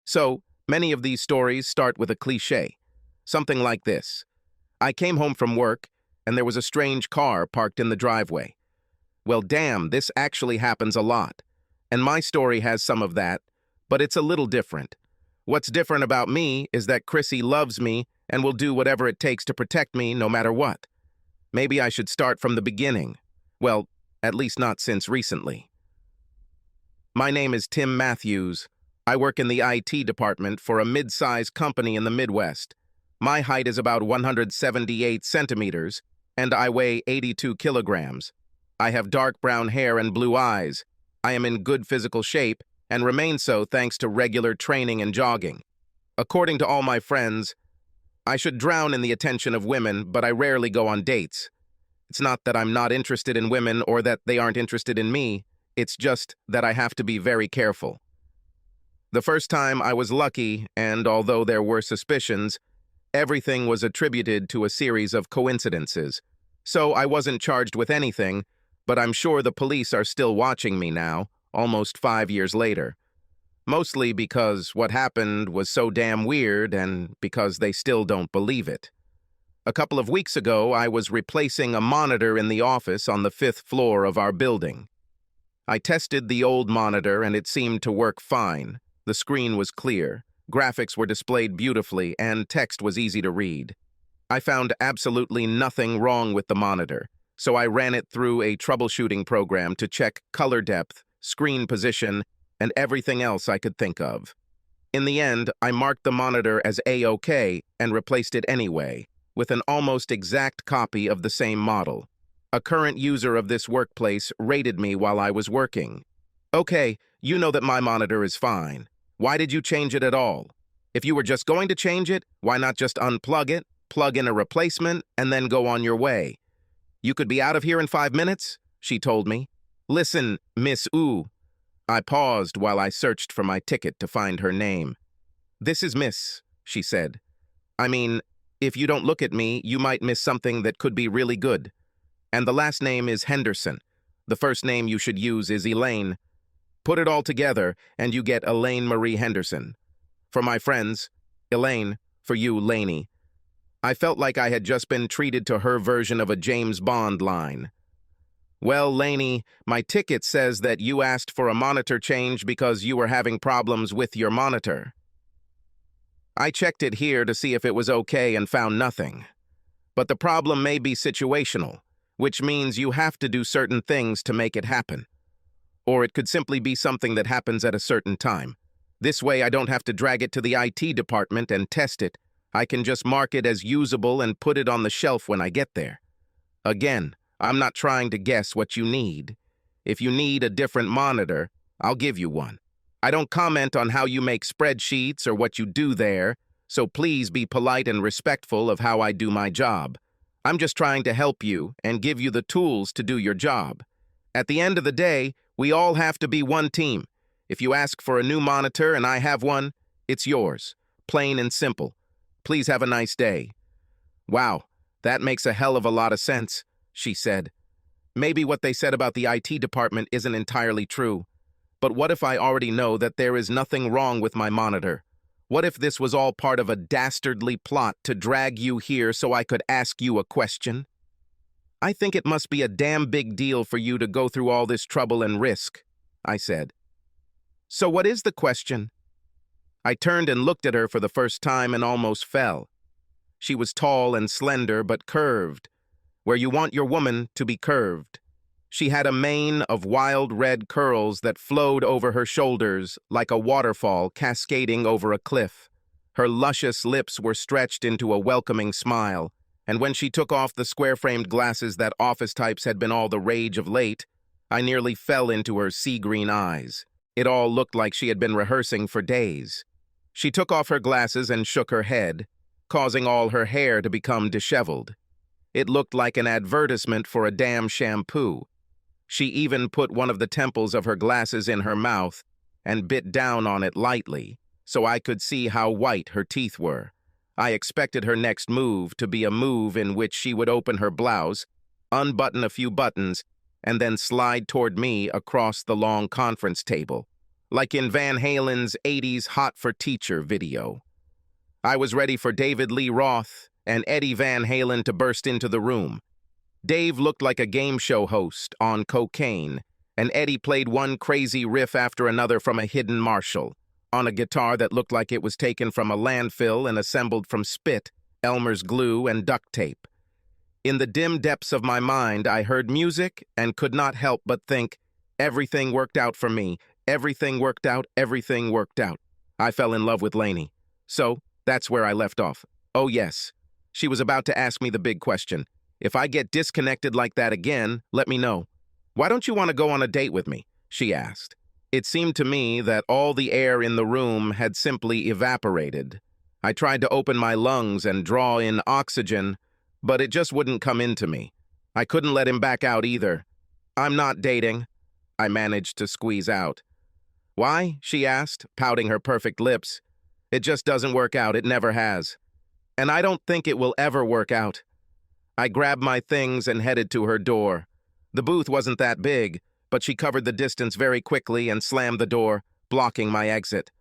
So, many of these stories start with a cliché. Something like this. I came home from work, and there was a strange car parked in the driveway. Well, damn, this actually happens a lot. And my story has some of that, but it's a little different. What's different about me is that Chrissy loves me and will do whatever it takes to protect me no matter what. Maybe I should start from the beginning. Well, at least not since recently. My name is Tim Matthews. I work in the IT department for a mid-sized company in the Midwest. My height is about 178 centimeters, and I weigh 82 kilograms. I have dark brown hair and blue eyes. I am in good physical shape and remain so thanks to regular training and jogging. According to all my friends, I should drown in the attention of women, but I rarely go on dates. It's not that I'm not interested in women or that they aren't interested in me. It's just that I have to be very careful. The first time I was lucky, and although there were suspicions, everything was attributed to a series of coincidences. So I wasn't charged with anything, but I'm sure the police are still watching me now, almost 5 years later. Mostly because what happened was so damn weird and because they still don't believe it. A couple of weeks ago, I was replacing a monitor in the office on the 5th floor of our building. I tested the old monitor and it seemed to work fine. The screen was clear, graphics were displayed beautifully, and text was easy to read. I found absolutely nothing wrong with the monitor, so I ran it through a troubleshooting program to check color depth, screen position, and everything else I could think of. In the end, I marked the monitor as A-OK and replaced it anyway, with an almost exact copy of the same model. A current user of this workplace rated me while I was working. "Okay, you know that my monitor is fine. Why did you change it at all? If you were just going to change it, why not just unplug it, plug in a replacement, and then go on your way? You could be out of here in 5 minutes," she told me. "Listen, Miss Ooh." I paused while I searched for my ticket to find her name. "This is Miss," she said. "I mean, if you don't look at me, you might miss something that could be really good. And the last name is Henderson. The first name you should use is Elaine. Put it all together, and you get Elaine Marie Henderson. For my friends, Elaine, for you, Laney." I felt like I had just been treated to her version of a James Bond line. "Well, Laney, my ticket says that you asked for a monitor change because you were having problems with your monitor. I checked it here to see if it was okay and found nothing. But the problem may be situational, which means you have to do certain things to make it happen. Or it could simply be something that happens at a certain time. This way I don't have to drag it to the IT department and test it. I can just mark it as usable and put it on the shelf when I get there. Again, I'm not trying to guess what you need. If you need a different monitor, I'll give you one. I don't comment on how you make spreadsheets or what you do there, so please be polite and respectful of how I do my job. I'm just trying to help you and give you the tools to do your job. At the end of the day, we all have to be one team. If you ask for a new monitor and I have one, it's yours. Plain and simple. Please have a nice day." "Wow, that makes a hell of a lot of sense," she said. "Maybe what they said about the IT department isn't entirely true. But what if I already know that there is nothing wrong with my monitor? What if this was all part of a dastardly plot to drag you here so I could ask you a question? I think it must be a damn big deal for you to go through all this trouble and risk," I said. "So what is the question?" I turned and looked at her for the first time and almost fell. She was tall and slender but curved, where you want your woman to be curved. She had a mane of wild red curls that flowed over her shoulders like a waterfall cascading over a cliff. Her luscious lips were stretched into a welcoming smile, and when she took off the square-framed glasses that office types had been all the rage of late, I nearly fell into her sea-green eyes. It all looked like she had been rehearsing for days. She took off her glasses and shook her head, causing all her hair to become disheveled. It looked like an advertisement for a damn shampoo. She even put one of the temples of her glasses in her mouth and bit down on it lightly, so I could see how white her teeth were. I expected her next move to be a move in which she would open her blouse, unbutton a few buttons, and then slide toward me across the long conference table. like in Van Halen's '80s Hot for Teacher video. I was ready for David Lee Roth and Eddie Van Halen to burst into the room. Dave looked like a game show host on cocaine, and Eddie played one crazy riff after another from a hidden Marshall, on a guitar that looked like it was taken from a landfill and assembled from spit, Elmer's glue, and duct tape. In the dim depths of my mind, I heard music and could not help but think, everything worked out for me. Everything worked out, everything worked out. I fell in love with Lainey. So, that's where I left off. Oh yes, she was about to ask me the big question. If I get disconnected like that again, let me know. Why don't you want to go on a date with me? She asked. It seemed to me that all the air in the room had simply evaporated. I tried to open my lungs and draw in oxygen, but it just wouldn't come into me. I couldn't let him back out either. I'm not dating, I managed to squeeze out. Why? She asked, pouting her perfect lips. It just doesn't work out, it never has. And I don't think it will ever work out. I grabbed my things and headed to her door. The booth wasn't that big, but she covered the distance very quickly and slammed the door, blocking my exit.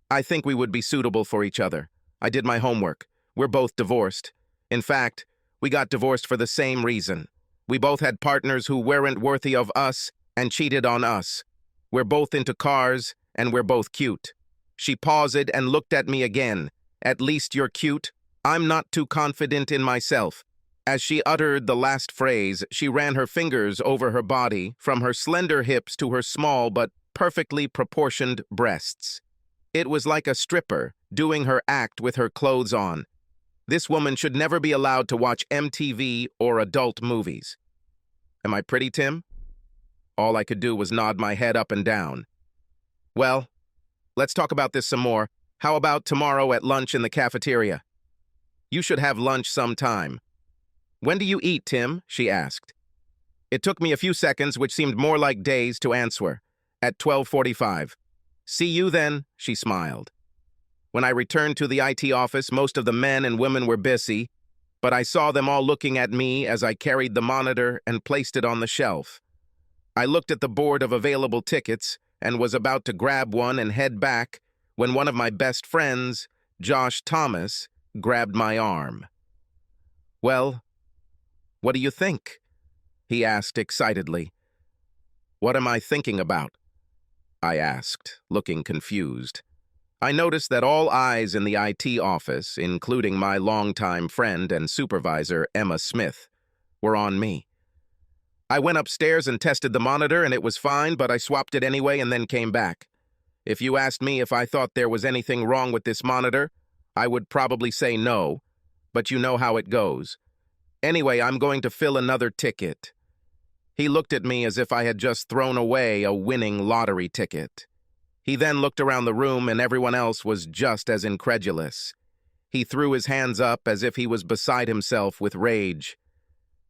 I think we would be suitable for each other. I did my homework. We're both divorced. In fact, we got divorced for the same reason. We both had partners who weren't worthy of us and cheated on us. We're both into cars, and we're both cute. She paused and looked at me again. At least you're cute. I'm not too confident in myself. As she uttered the last phrase, she ran her fingers over her body, from her slender hips to her small but perfectly proportioned breasts. It was like a stripper doing her act with her clothes on. This woman should never be allowed to watch MTV or adult movies. Am I pretty, Tim? All I could do was nod my head up and down. Well, let's talk about this some more. How about tomorrow at lunch in the cafeteria? You should have lunch sometime. When do you eat, Tim? She asked. It took me a few seconds, which seemed more like days, to answer. At 12:45. See you then, she smiled. When I returned to the IT office, most of the men and women were busy, but I saw them all looking at me as I carried the monitor and placed it on the shelf. I looked at the board of available tickets and was about to grab one and head back when one of my best friends, Josh Thomas, grabbed my arm. Well, what do you think? He asked excitedly. What am I thinking about? I asked, looking confused. I noticed that all eyes in the IT office, including my longtime friend and supervisor, Emma Smith, were on me. I went upstairs and tested the monitor, and it was fine, but I swapped it anyway and then came back. If you asked me if I thought there was anything wrong with this monitor, I would probably say no, but you know how it goes. Anyway, I'm going to fill another ticket. He looked at me as if I had just thrown away a winning lottery ticket. He then looked around the room, and everyone else was just as incredulous. He threw his hands up as if he was beside himself with rage.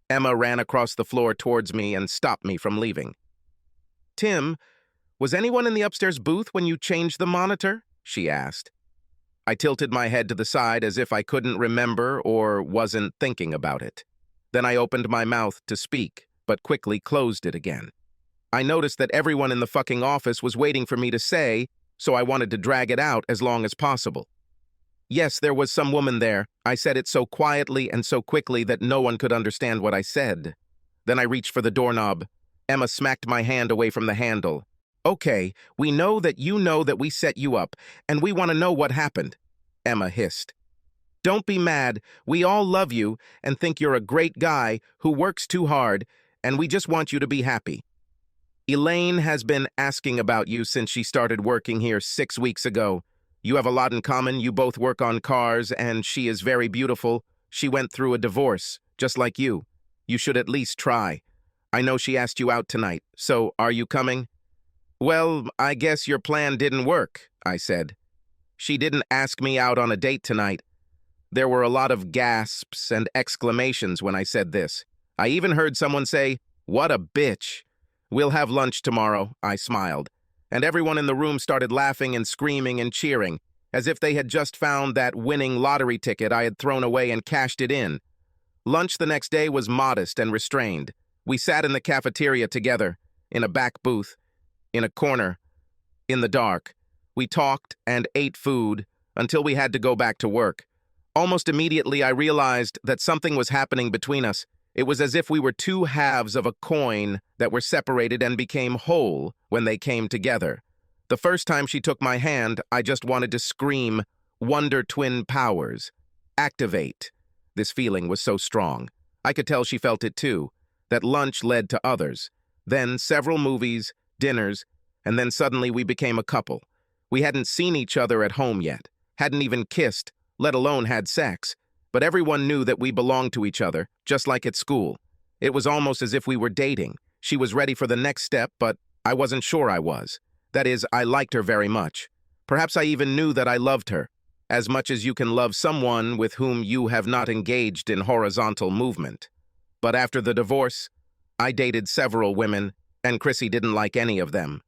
Emma ran across the floor towards me and stopped me from leaving. Tim, was anyone in the upstairs booth when you changed the monitor? She asked. I tilted my head to the side as if I couldn't remember or wasn't thinking about it. Then I opened my mouth to speak, but quickly closed it again. I noticed that everyone in the fucking office was waiting for me to say, so I wanted to drag it out as long as possible. Yes, there was some woman there. I said it so quietly and so quickly that no one could understand what I said. Then I reached for the doorknob. Emma smacked my hand away from the handle. Okay, we know that we set you up, and we want to know what happened, Emma hissed. Don't be mad. We all love you and think you're a great guy who works too hard, and we just want you to be happy. Elaine has been asking about you since she started working here 6 weeks ago. You have a lot in common. You both work on cars, and she is very beautiful. She went through a divorce, just like you. You should at least try. I know she asked you out tonight, so are you coming? Well, I guess your plan didn't work, I said. She didn't ask me out on a date tonight. There were a lot of gasps and exclamations when I said this. I even heard someone say, "What a bitch." We'll have lunch tomorrow, I smiled, and everyone in the room started laughing and screaming and cheering, as if they had just found that winning lottery ticket I had thrown away and cashed it in. Lunch the next day was modest and restrained. We sat in the cafeteria together, in a back booth, in a corner, In the dark, we talked and ate food until we had to go back to work. Almost immediately, I realized that something was happening between us. It was as if we were two halves of a coin that were separated and became whole when they came together. The first time she took my hand, I just wanted to scream, "Wonder Twin powers. Activate." This feeling was so strong. I could tell she felt it too. That lunch led to others. Then several movies, dinners, and then suddenly we became a couple. We hadn't seen each other at home yet, hadn't even kissed, let alone had sex. But everyone knew that we belonged to each other, just like at school. It was almost as if we were dating. She was ready for the next step, but I wasn't sure I was. That is, I liked her very much. Perhaps I even knew that I loved her, as much as you can love someone with whom you have not engaged in horizontal movement. But after the divorce, I dated several women, and Chrissy didn't like any of them.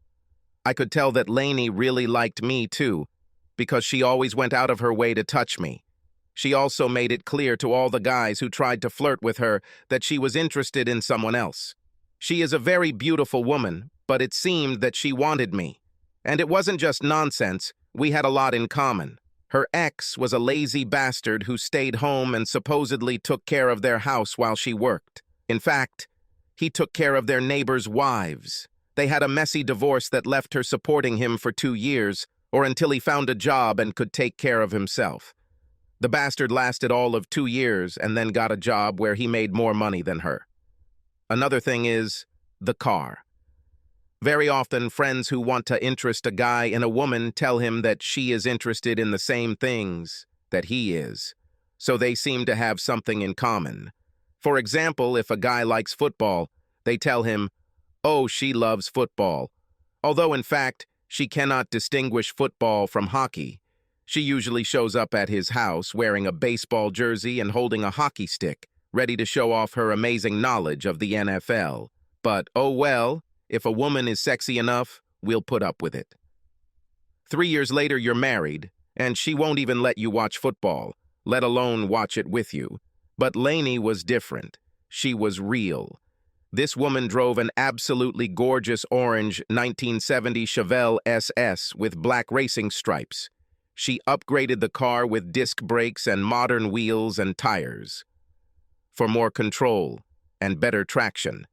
I could tell that Lainey really liked me too, because she always went out of her way to touch me. She also made it clear to all the guys who tried to flirt with her that she was interested in someone else. She is a very beautiful woman, but it seemed that she wanted me. And it wasn't just nonsense, we had a lot in common. Her ex was a lazy bastard who stayed home and supposedly took care of their house while she worked. In fact, he took care of their neighbors' wives. They had a messy divorce that left her supporting him for 2 years, or until he found a job and could take care of himself. The bastard lasted all of 2 years and then got a job where he made more money than her. Another thing is the car. Very often, friends who want to interest a guy in a woman tell him that she is interested in the same things that he is, so they seem to have something in common. For example, if a guy likes football, they tell him, "Oh, she loves football," although in fact, she cannot distinguish football from hockey. She usually shows up at his house wearing a baseball jersey and holding a hockey stick, ready to show off her amazing knowledge of the NFL. But oh well, if a woman is sexy enough, we'll put up with it. 3 years later, you're married, and she won't even let you watch football, let alone watch it with you. But Lainey was different. She was real. This woman drove an absolutely gorgeous orange 1970 Chevelle SS with black racing stripes. She upgraded the car with disc brakes and modern wheels and tires for more control and better traction.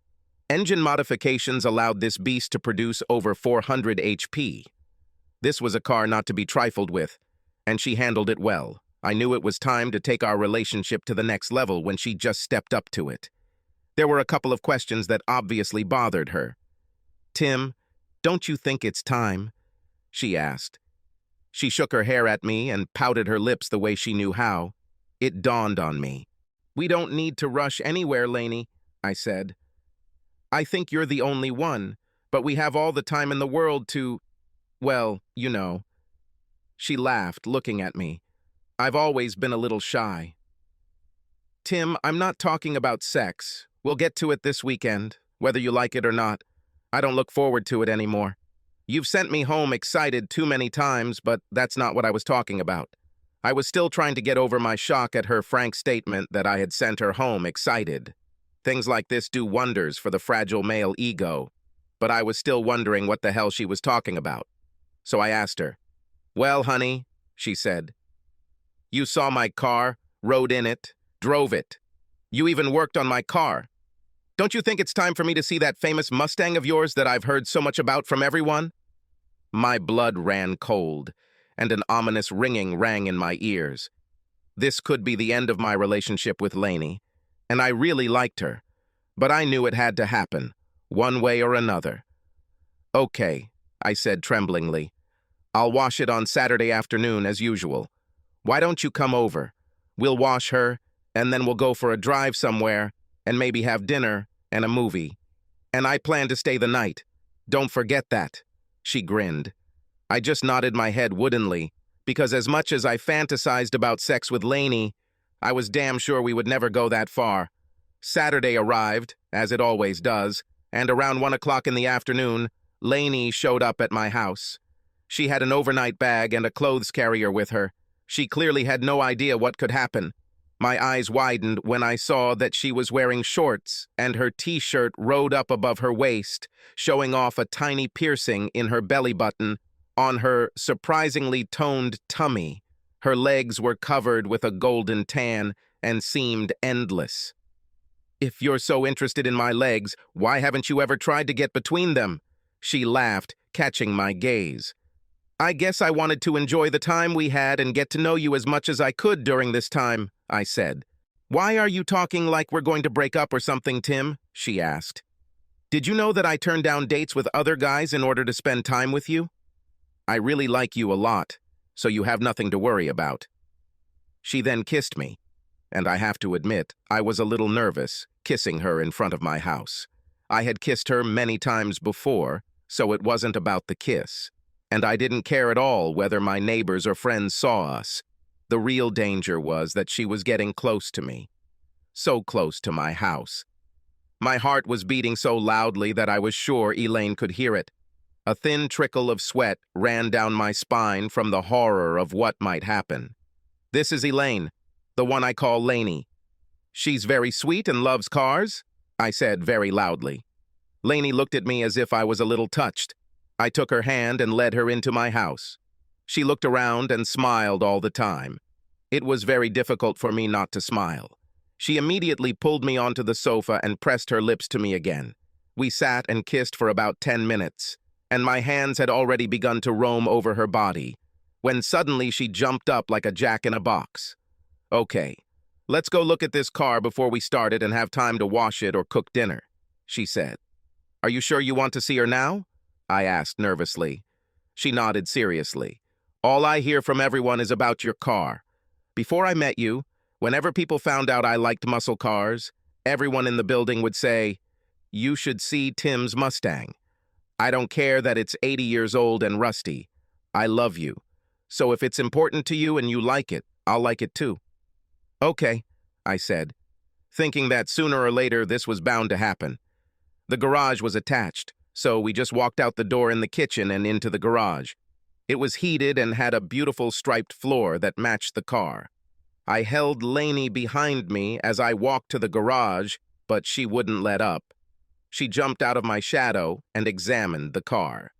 Engine modifications allowed this beast to produce over 400 HP. This was a car not to be trifled with, and she handled it well. I knew it was time to take our relationship to the next level when she just stepped up to it. There were a couple of questions that obviously bothered her. "Tim, don't you think it's time?" she asked. She shook her hair at me and pouted her lips the way she knew how. It dawned on me. "We don't need to rush anywhere, Lainey," I said. "I think you're the only one, but we have all the time in the world to, well, you know." She laughed, looking at me. "I've always been a little shy." "Tim, I'm not talking about sex. We'll get to it this weekend, whether you like it or not. I don't look forward to it anymore. You've sent me home excited too many times, but that's not what I was talking about. I was still trying to get over my shock at her frank statement that I had sent her home excited. Things like this do wonders for the fragile male ego, but I was still wondering what the hell she was talking about. So I asked her. "Well, honey," she said, "you saw my car, rode in it, drove it. You even worked on my car. Don't you think it's time for me to see that famous Mustang of yours that I've heard so much about from everyone?" My blood ran cold, and an ominous ringing rang in my ears. This could be the end of my relationship with Lainey, and I really liked her, but I knew it had to happen, one way or another. "Okay," I said tremblingly. "I'll wash it on Saturday afternoon as usual. Why don't you come over? We'll wash her, and then we'll go for a drive somewhere, and maybe have dinner and a movie. And I plan to stay the night. Don't forget that." She grinned. I just nodded my head woodenly, because as much as I fantasized about sex with Lainey, I was damn sure we would never go that far. Saturday arrived, as it always does, and around 1 o'clock in the afternoon, Lainey showed up at my house. She had an overnight bag and a clothes carrier with her. She clearly had no idea what could happen. My eyes widened when I saw that she was wearing shorts and her t-shirt rode up above her waist, showing off a tiny piercing in her belly button On her surprisingly toned tummy, her legs were covered with a golden tan and seemed endless. "If you're so interested in my legs, why haven't you ever tried to get between them?" She laughed, catching my gaze. "I guess I wanted to enjoy the time we had and get to know you as much as I could during this time," I said. "Why are you talking like we're going to break up or something, Tim?" she asked. "Did you know that I turned down dates with other guys in order to spend time with you? I really like you a lot, so you have nothing to worry about." She then kissed me, and I have to admit, I was a little nervous kissing her in front of my house. I had kissed her many times before, so it wasn't about the kiss. And I didn't care at all whether my neighbors or friends saw us. The real danger was that she was getting close to me. So close to my house. My heart was beating so loudly that I was sure Elaine could hear it. A thin trickle of sweat ran down my spine from the horror of what might happen. "This is Elaine, the one I call Lainey. She's very sweet and loves cars," I said very loudly. Lainey looked at me as if I was a little touched. I took her hand and led her into my house. She looked around and smiled all the time. It was very difficult for me not to smile. She immediately pulled me onto the sofa and pressed her lips to me again. We sat and kissed for about 10 minutes, and my hands had already begun to roam over her body, when suddenly she jumped up like a jack-in-a-box. "Okay, let's go look at this car before we start it and have time to wash it or cook dinner," she said. "Are you sure you want to see her now?" I asked nervously. She nodded seriously. "All I hear from everyone is about your car. Before I met you, whenever people found out I liked muscle cars, everyone in the building would say, 'You should see Tim's Mustang. I don't care that it's 80 years old and rusty. I love you. So if it's important to you and you like it, I'll like it too.'" "Okay," I said, thinking that sooner or later this was bound to happen. The garage was attached, so we just walked out the door in the kitchen and into the garage. It was heated and had a beautiful striped floor that matched the car. I held Lainey behind me as I walked to the garage, but she wouldn't let up. She jumped out of my shadow and examined the car.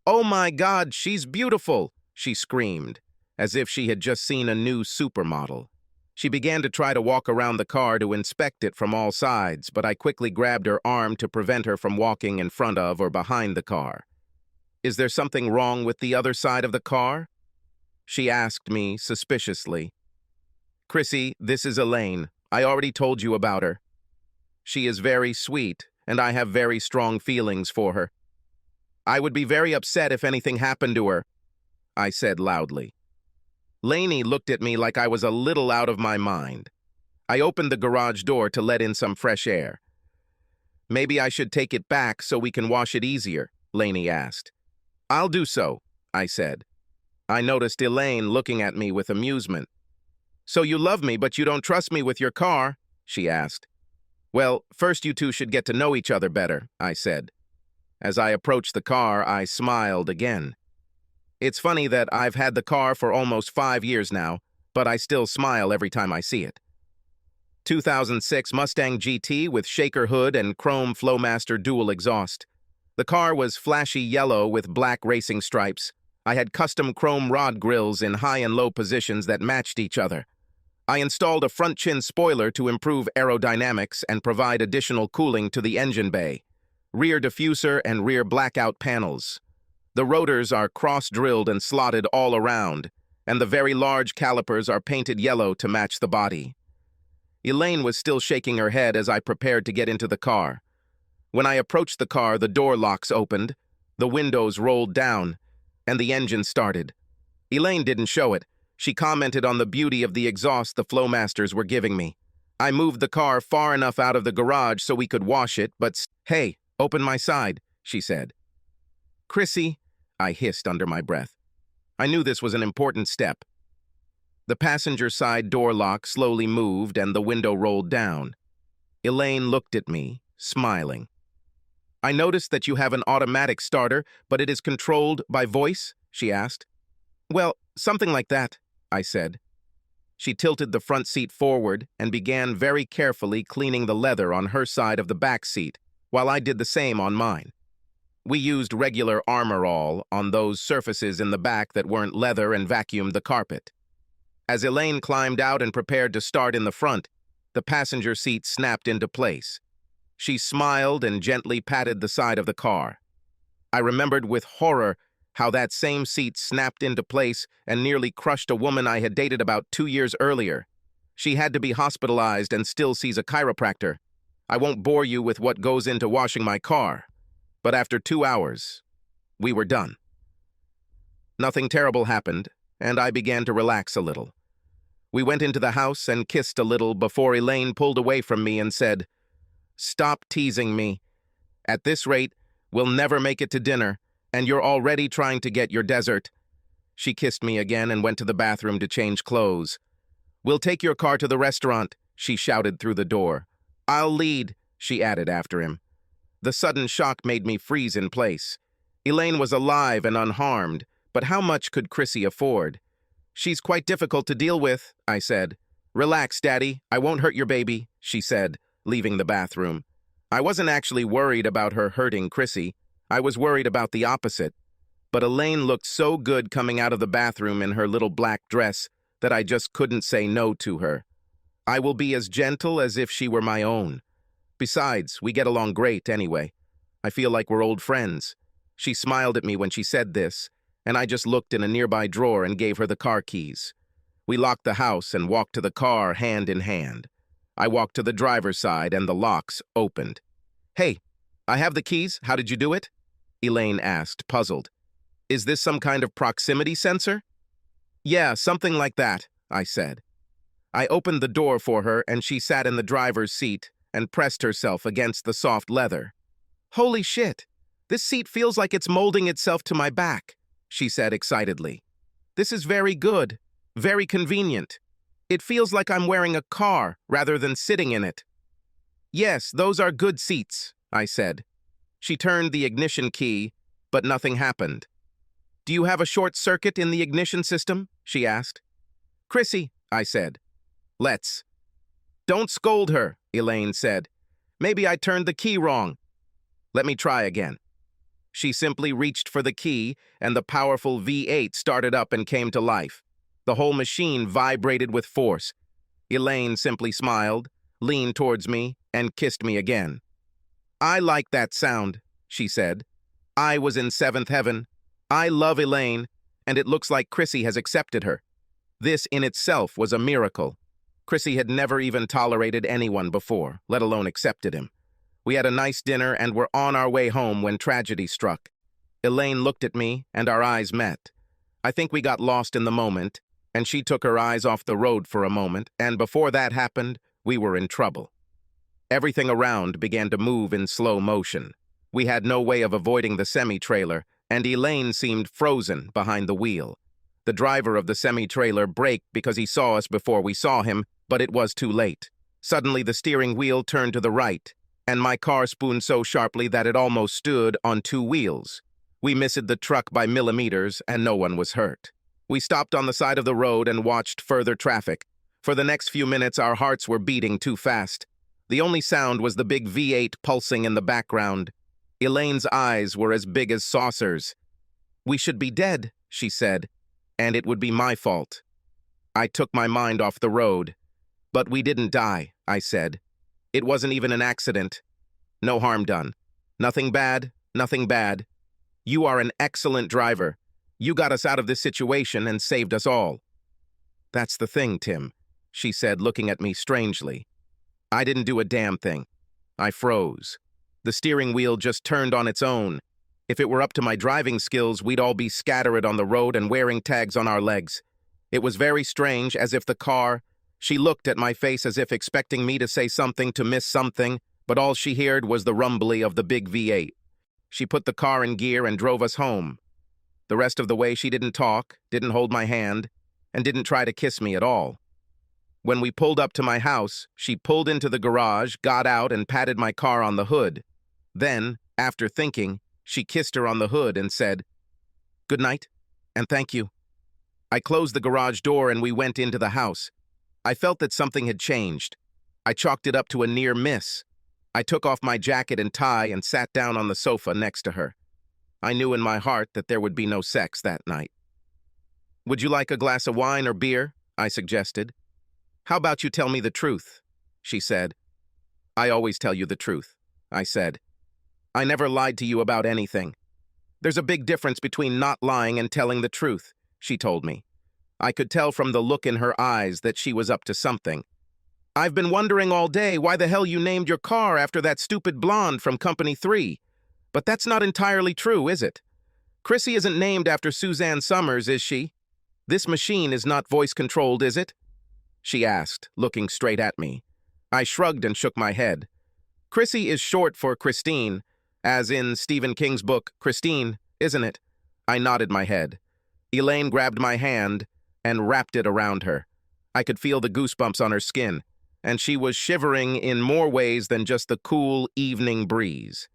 "Oh my God, she's beautiful!" she screamed, as if she had just seen a new supermodel. She began to try to walk around the car to inspect it from all sides, but I quickly grabbed her arm to prevent her from walking in front of or behind the car. "Is there something wrong with the other side of the car?" she asked me suspiciously. "Chrissy, this is Elaine. I already told you about her. She is very sweet, and I have very strong feelings for her. I would be very upset if anything happened to her," I said loudly. Lainey looked at me like I was a little out of my mind. I opened the garage door to let in some fresh air. "Maybe I should take it back so we can wash it easier," Lainey asked. "I'll do so," I said. I noticed Elaine looking at me with amusement. "So you love me, but you don't trust me with your car?" she asked. "Well, first you two should get to know each other better," I said. As I approached the car, I smiled again. It's funny that I've had the car for almost 5 years now, but I still smile every time I see it. 2006 Mustang GT with shaker hood and chrome Flowmaster dual exhaust. The car was flashy yellow with black racing stripes. I had custom chrome rod grills in high and low positions that matched each other. I installed a front chin spoiler to improve aerodynamics and provide additional cooling to the engine bay, rear diffuser and rear blackout panels. The rotors are cross-drilled and slotted all around, and the very large calipers are painted yellow to match the body. Elaine was still shaking her head as I prepared to get into the car. When I approached the car, the door locks opened, the windows rolled down, and the engine started. Elaine didn't show it. She commented on the beauty of the exhaust the Flowmasters were giving me. I moved the car far enough out of the garage so we could wash it, but "Hey, open my side," she said. "Chrissy," I hissed under my breath. I knew this was an important step. The passenger side door lock slowly moved and the window rolled down. Elaine looked at me, smiling. "I noticed that you have an automatic starter, but it is controlled by voice?" she asked. "Well, something like that," I said. She tilted the front seat forward and began very carefully cleaning the leather on her side of the back seat, while I did the same on mine. We used regular Armor All on those surfaces in the back that weren't leather and vacuumed the carpet. As Elaine climbed out and prepared to start in the front, the passenger seat snapped into place. She smiled and gently patted the side of the car. I remembered with horror how that same seat snapped into place and nearly crushed a woman I had dated about 2 years earlier. She had to be hospitalized and still sees a chiropractor. I won't bore you with what goes into washing my car, but after 2 hours, we were done. Nothing terrible happened, and I began to relax a little. We went into the house and kissed a little before Elaine pulled away from me and said, "Stop teasing me. At this rate, we'll never make it to dinner, and you're already trying to get your dessert." She kissed me again and went to the bathroom to change clothes. "We'll take your car to the restaurant," she shouted through the door. "I'll lead," she added after him. The sudden shock made me freeze in place. Elaine was alive and unharmed, but how much could Chrissy afford? "She's quite difficult to deal with," I said. "Relax, Daddy, I won't hurt your baby," she said, leaving the bathroom. I wasn't actually worried about her hurting Chrissy. I was worried about the opposite. But Elaine looked so good coming out of the bathroom in her little black dress that I just couldn't say no to her. I will be as gentle as if she were my own. Besides, we get along great anyway. I feel like we're old friends. She smiled at me when she said this, and I just looked in a nearby drawer and gave her the car keys. We locked the house and walked to the car hand in hand. I walked to the driver's side and the locks opened. "Hey, I have the keys. How did you do it?" Elaine asked, puzzled. "Is this some kind of proximity sensor?" "Yeah, something like that," I said. I opened the door for her and she sat in the driver's seat and pressed herself against the soft leather. "Holy shit! This seat feels like it's molding itself to my back," she said excitedly. "This is very good, very convenient. It feels like I'm wearing a car rather than sitting in it." "Yes, those are good seats," I said. She turned the ignition key, but nothing happened. "Do you have a short circuit in the ignition system?" she asked. "Chrissy," I said. "Let's." "Don't scold her," Elaine said. "Maybe I turned the key wrong." "Let me try again." She simply reached for the key, and the powerful V8 started up and came to life. The whole machine vibrated with force. Elaine simply smiled, leaned towards me, and kissed me again. "I like that sound," she said. I was in seventh heaven. I love Elaine, and it looks like Chrissy has accepted her. This in itself was a miracle. Chrissy had never even tolerated anyone before, let alone accepted him. We had a nice dinner and were on our way home when tragedy struck. Elaine looked at me, and our eyes met. I think we got lost in the moment, and she took her eyes off the road for a moment, and before that happened, we were in trouble. Everything around began to move in slow motion. We had no way of avoiding the semi-trailer, and Elaine seemed frozen behind the wheel. The driver of the semi-trailer braked because he saw us before we saw him, but it was too late. Suddenly the steering wheel turned to the right, and my car spun so sharply that it almost stood on two wheels. We missed the truck by millimeters, and no one was hurt. We stopped on the side of the road and watched further traffic. For the next few minutes, our hearts were beating too fast. The only sound was the big V8 pulsing in the background. Elaine's eyes were as big as saucers. "We should be dead," she said, "and it would be my fault." I took my mind off the road. "But we didn't die," I said. "It wasn't even an accident. No harm done. Nothing bad, nothing bad. You are an excellent driver. You got us out of this situation and saved us all." "That's the thing, Tim," she said, looking at me strangely. I didn't do a damn thing. I froze. The steering wheel just turned on its own. If it were up to my driving skills, we'd all be scattered on the road and wearing tags on our legs. It was very strange, as if the car... She looked at my face as if expecting me to say something to miss something, but all she heard was the rumbly of the big V8. She put the car in gear and drove us home. The rest of the way she didn't talk, didn't hold my hand, and didn't try to kiss me at all. When we pulled up to my house, she pulled into the garage, got out, and patted my car on the hood. Then, after thinking, she kissed her on the hood and said, "Good night, and thank you." I closed the garage door and we went into the house. I felt that something had changed. I chalked it up to a near miss. I took off my jacket and tie and sat down on the sofa next to her. I knew in my heart that there would be no sex that night. "Would you like a glass of wine or beer?" I suggested. "How about you tell me the truth?" she said. "I always tell you the truth," I said. "I never lied to you about anything." "There's a big difference between not lying and telling the truth," she told me. I could tell from the look in her eyes that she was up to something. "I've been wondering all day why the hell you named your car after that stupid blonde from Company 3. But that's not entirely true, is it? Chrissy isn't named after Suzanne Summers, is she? This machine is not voice-controlled, is it?" she asked, looking straight at me. I shrugged and shook my head. "Chrissy is short for Christine, as in Stephen King's book, Christine, isn't it?" I nodded my head. Elaine grabbed my hand and wrapped it around her. I could feel the goosebumps on her skin, and she was shivering in more ways than just the cool evening breeze.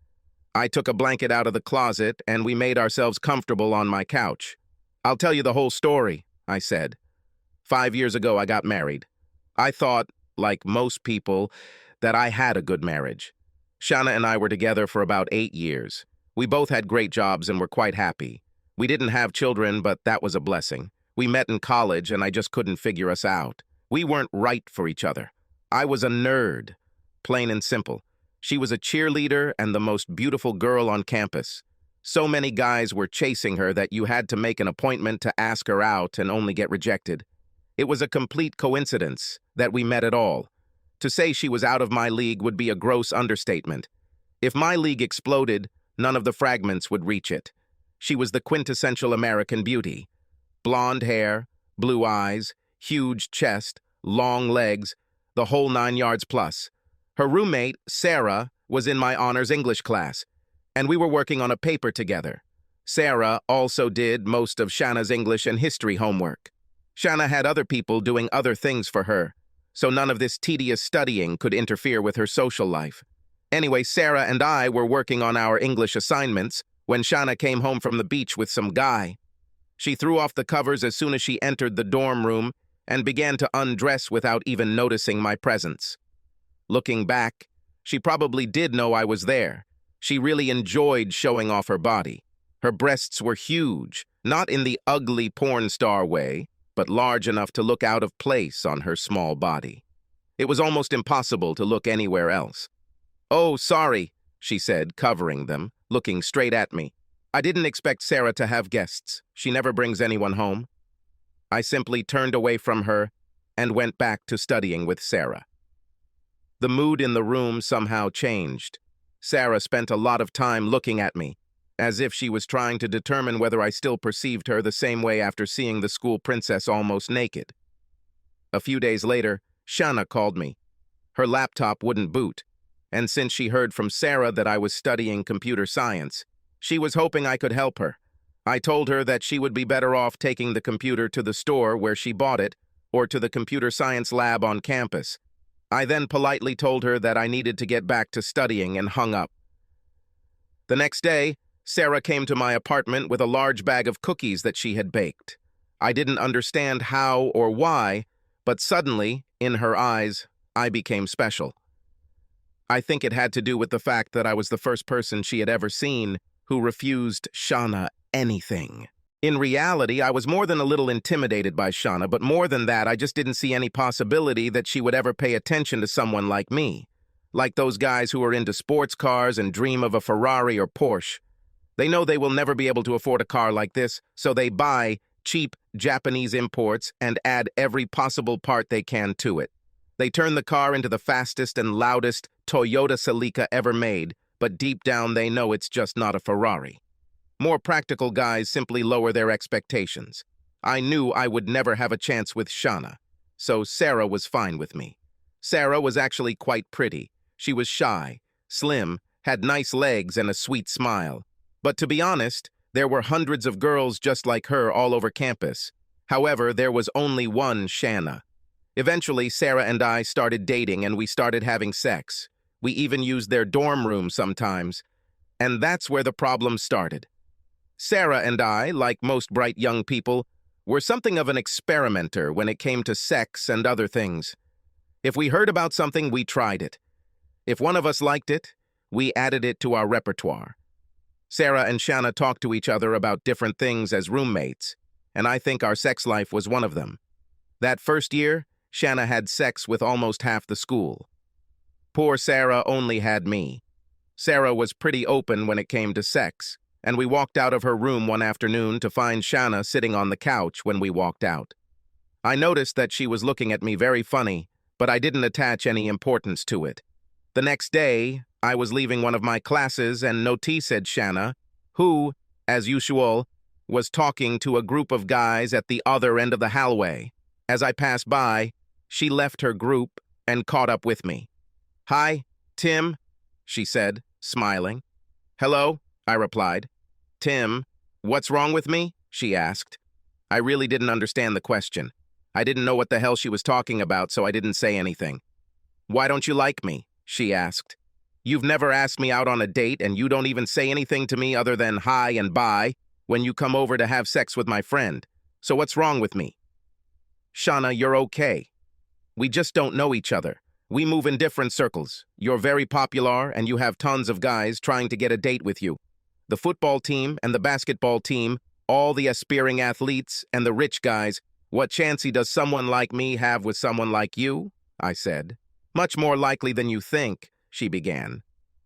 I took a blanket out of the closet, and we made ourselves comfortable on my couch. "I'll tell you the whole story," I said. 5 years ago, I got married. I thought, like most people, that I had a good marriage. Shanna and I were together for about 8 years. We both had great jobs and were quite happy. We didn't have children, but that was a blessing. We met in college, and I just couldn't figure us out. We weren't right for each other. I was a nerd, plain and simple. She was a cheerleader and the most beautiful girl on campus. So many guys were chasing her that you had to make an appointment to ask her out and only get rejected. It was a complete coincidence that we met at all. To say she was out of my league would be a gross understatement. If my league exploded, none of the fragments would reach it. She was the quintessential American beauty. Blonde hair, blue eyes, huge chest, long legs, the whole 9 yards plus. Her roommate, Sarah, was in my honors English class, and we were working on a paper together. Sarah also did most of Shanna's English and history homework. Shanna had other people doing other things for her, so none of this tedious studying could interfere with her social life. Anyway, Sarah and I were working on our English assignments when Shanna came home from the beach with some guy. She threw off the covers as soon as she entered the dorm room and began to undress without even noticing my presence. Looking back, she probably did know I was there. She really enjoyed showing off her body. Her breasts were huge, not in the ugly porn star way, but large enough to look out of place on her small body. It was almost impossible to look anywhere else. "Oh, sorry," she said, covering them, looking straight at me. "I didn't expect Sarah to have guests. She never brings anyone home." I simply turned away from her and went back to studying with Sarah. The mood in the room somehow changed. Sarah spent a lot of time looking at me, as if she was trying to determine whether I still perceived her the same way after seeing the school princess almost naked. A few days later, Shanna called me. Her laptop wouldn't boot, and since she heard from Sarah that I was studying computer science, she was hoping I could help her. I told her that she would be better off taking the computer to the store where she bought it, or to the computer science lab on campus. I then politely told her that I needed to get back to studying and hung up. The next day, Sarah came to my apartment with a large bag of cookies that she had baked. I didn't understand how or why, but suddenly, in her eyes, I became special. I think it had to do with the fact that I was the first person she had ever seen who refused Shanna anything. In reality, I was more than a little intimidated by Shanna, but more than that, I just didn't see any possibility that she would ever pay attention to someone like me. Like those guys who are into sports cars and dream of a Ferrari or Porsche. They know they will never be able to afford a car like this, so they buy cheap Japanese imports and add every possible part they can to it. They turn the car into the fastest and loudest Toyota Celica ever made, but deep down they know it's just not a Ferrari. More practical guys simply lower their expectations. I knew I would never have a chance with Shanna, so Sarah was fine with me. Sarah was actually quite pretty. She was shy, slim, had nice legs and a sweet smile. But to be honest, there were hundreds of girls just like her all over campus. However, there was only one Shanna. Eventually, Sarah and I started dating and we started having sex. We even used their dorm room sometimes. And that's where the problem started. Sarah and I, like most bright young people, were something of an experimenter when it came to sex and other things. If we heard about something, we tried it. If one of us liked it, we added it to our repertoire. Sarah and Shanna talked to each other about different things as roommates, and I think our sex life was one of them. That first year, Shanna had sex with almost half the school. Poor Sarah only had me. Sarah was pretty open when it came to sex, and we walked out of her room one afternoon to find Shanna sitting on the couch when we walked out. I noticed that she was looking at me very funny, but I didn't attach any importance to it. The next day, I was leaving one of my classes and noticed Shanna, who, as usual, was talking to a group of guys at the other end of the hallway. As I passed by, she left her group and caught up with me. "Hi, Tim," she said, smiling. "Hello," I replied. "Tim, what's wrong with me?" she asked. I really didn't understand the question. I didn't know what the hell she was talking about, so I didn't say anything. "Why don't you like me?" she asked. "You've never asked me out on a date, and you don't even say anything to me other than hi and bye when you come over to have sex with my friend. So what's wrong with me?" "Shanna, you're okay. We just don't know each other. We move in different circles. You're very popular, and you have tons of guys trying to get a date with you. The football team and the basketball team, all the aspiring athletes and the rich guys, what chancey does someone like me have with someone like you?" I said. "Much more likely than you think," she began.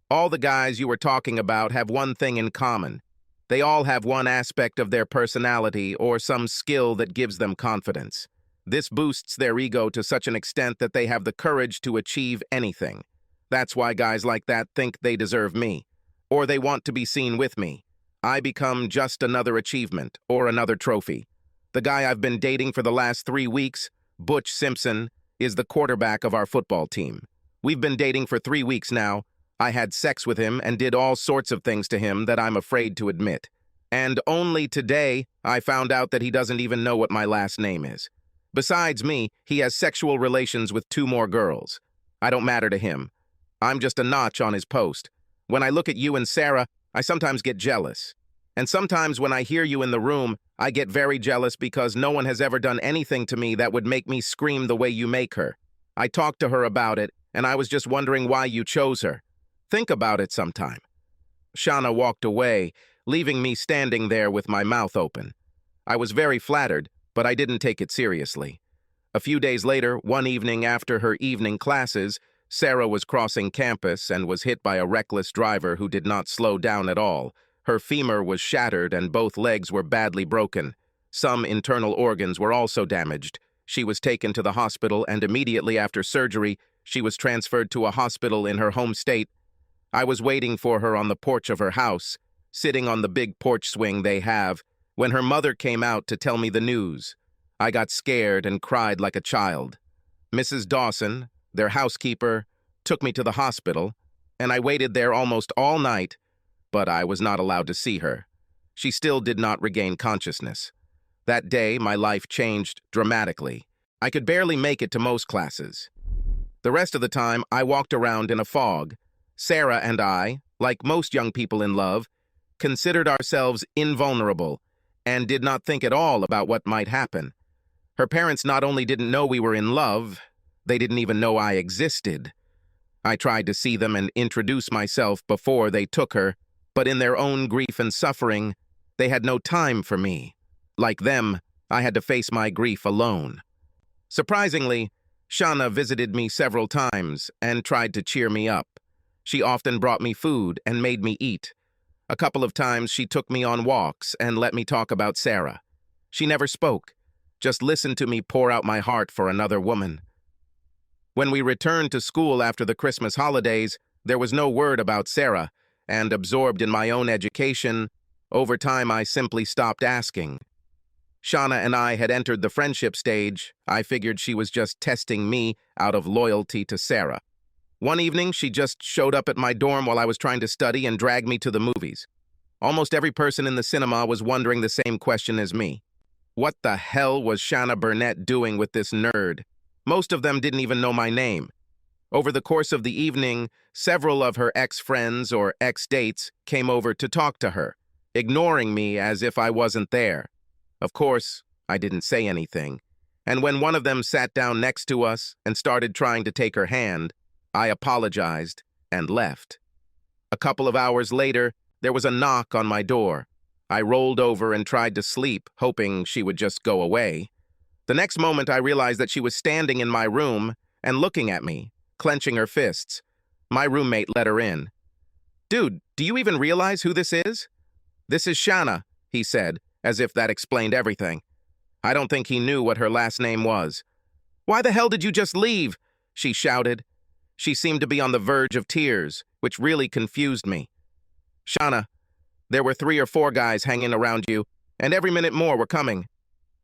"All the guys you were talking about have one thing in common. They all have one aspect of their personality or some skill that gives them confidence. This boosts their ego to such an extent that they have the courage to achieve anything. That's why guys like that think they deserve me, or they want to be seen with me. I become just another achievement or another trophy. The guy I've been dating for the last 3 weeks, Butch Simpson, is the quarterback of our football team. We've been dating for 3 weeks now. I had sex with him and did all sorts of things to him that I'm afraid to admit. And only today, I found out that he doesn't even know what my last name is. Besides me, he has sexual relations with 2 more girls. I don't matter to him. I'm just a notch on his post. When I look at you and Sarah, I sometimes get jealous. And sometimes when I hear you in the room, I get very jealous because no one has ever done anything to me that would make me scream the way you make her. I talked to her about it, and I was just wondering why you chose her. Think about it sometime." Shanna walked away, leaving me standing there with my mouth open. I was very flattered, but I didn't take it seriously. A few days later, one evening after her evening classes, Sarah was crossing campus and was hit by a reckless driver who did not slow down at all. Her femur was shattered and both legs were badly broken. Some internal organs were also damaged. She was taken to the hospital, and immediately after surgery, she was transferred to a hospital in her home state. I was waiting for her on the porch of her house, sitting on the big porch swing they have, when her mother came out to tell me the news. I got scared and cried like a child. Mrs. Dawson, their housekeeper, took me to the hospital, and I waited there almost all night, but I was not allowed to see her. She still did not regain consciousness. That day, my life changed dramatically. I could barely make it to most classes. The rest of the time, I walked around in a fog. Sarah and I, like most young people in love, considered ourselves invulnerable and did not think at all about what might happen. Her parents not only didn't know we were in love, they didn't even know I existed. I tried to see them and introduce myself before they took her, but in their own grief and suffering, they had no time for me. Like them, I had to face my grief alone. Surprisingly, Shanna visited me several times and tried to cheer me up. She often brought me food and made me eat. A couple of times she took me on walks and let me talk about Sarah. She never spoke, just listened to me pour out my heart for another woman. When we returned to school after the Christmas holidays, there was no word about Sarah, and absorbed in my own education, over time I simply stopped asking. Shanna and I had entered the friendship stage. I figured she was just testing me out of loyalty to Sarah. One evening, she just showed up at my dorm while I was trying to study and dragged me to the movies. Almost every person in the cinema was wondering the same question as me. What the hell was Shanna Burnett doing with this nerd? Most of them didn't even know my name. Over the course of the evening, several of her ex-friends or ex-dates came over to talk to her, ignoring me as if I wasn't there. Of course, I didn't say anything. And when one of them sat down next to us and started trying to take her hand, I apologized and left. A couple of hours later, There was a knock on my door. I rolled over and tried to sleep, hoping she would just go away. The next moment, I realized that she was standing in my room and looking at me, clenching her fists. My roommate let her in. "Dude, do you even realize who this is?" "This is Shanna," he said, as if that explained everything. I don't think he knew what her last name was. "Why the hell did you just leave?" she shouted. She seemed to be on the verge of tears, which really confused me. "Shanna, there were 3 or 4 guys hanging around you, and every minute more were coming.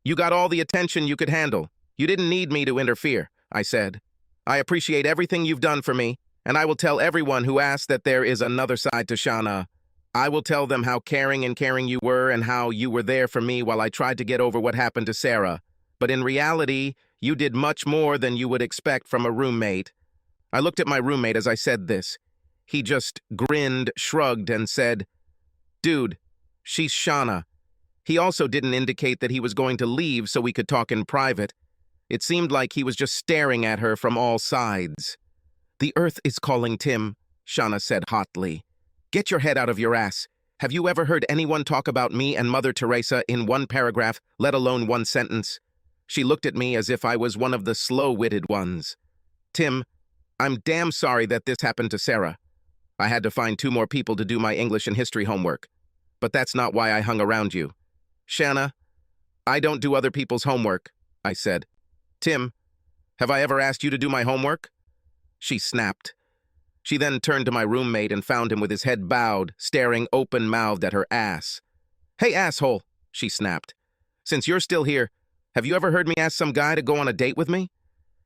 You got all the attention you could handle. You didn't need me to interfere," I said. "I appreciate everything you've done for me, and I will tell everyone who asks that there is another side to Shanna. I will tell them how caring you were and how you were there for me while I tried to get over what happened to Sarah. But in reality, you did much more than you would expect from a roommate." I looked at my roommate as I said this. He just grinned, shrugged, and said, "Dude, she's Shanna." He also didn't indicate that he was going to leave so we could talk in private. It seemed like he was just staring at her from all sides. "The earth is calling, Tim," Shanna said hotly. "Get your head out of your ass. Have you ever heard anyone talk about me and Mother Teresa in one paragraph, let alone one sentence?" She looked at me as if I was one of the slow-witted ones. "Tim, I'm damn sorry that this happened to Sarah. I had to find 2 more people to do my English and history homework. But that's not why I hung around you." "Shanna, I don't do other people's homework," I said. "Tim, have I ever asked you to do my homework?" She snapped. She then turned to my roommate and found him with his head bowed, staring open-mouthed at her ass. "Hey, asshole," she snapped. "Since you're still here, have you ever heard me ask some guy to go on a date with me?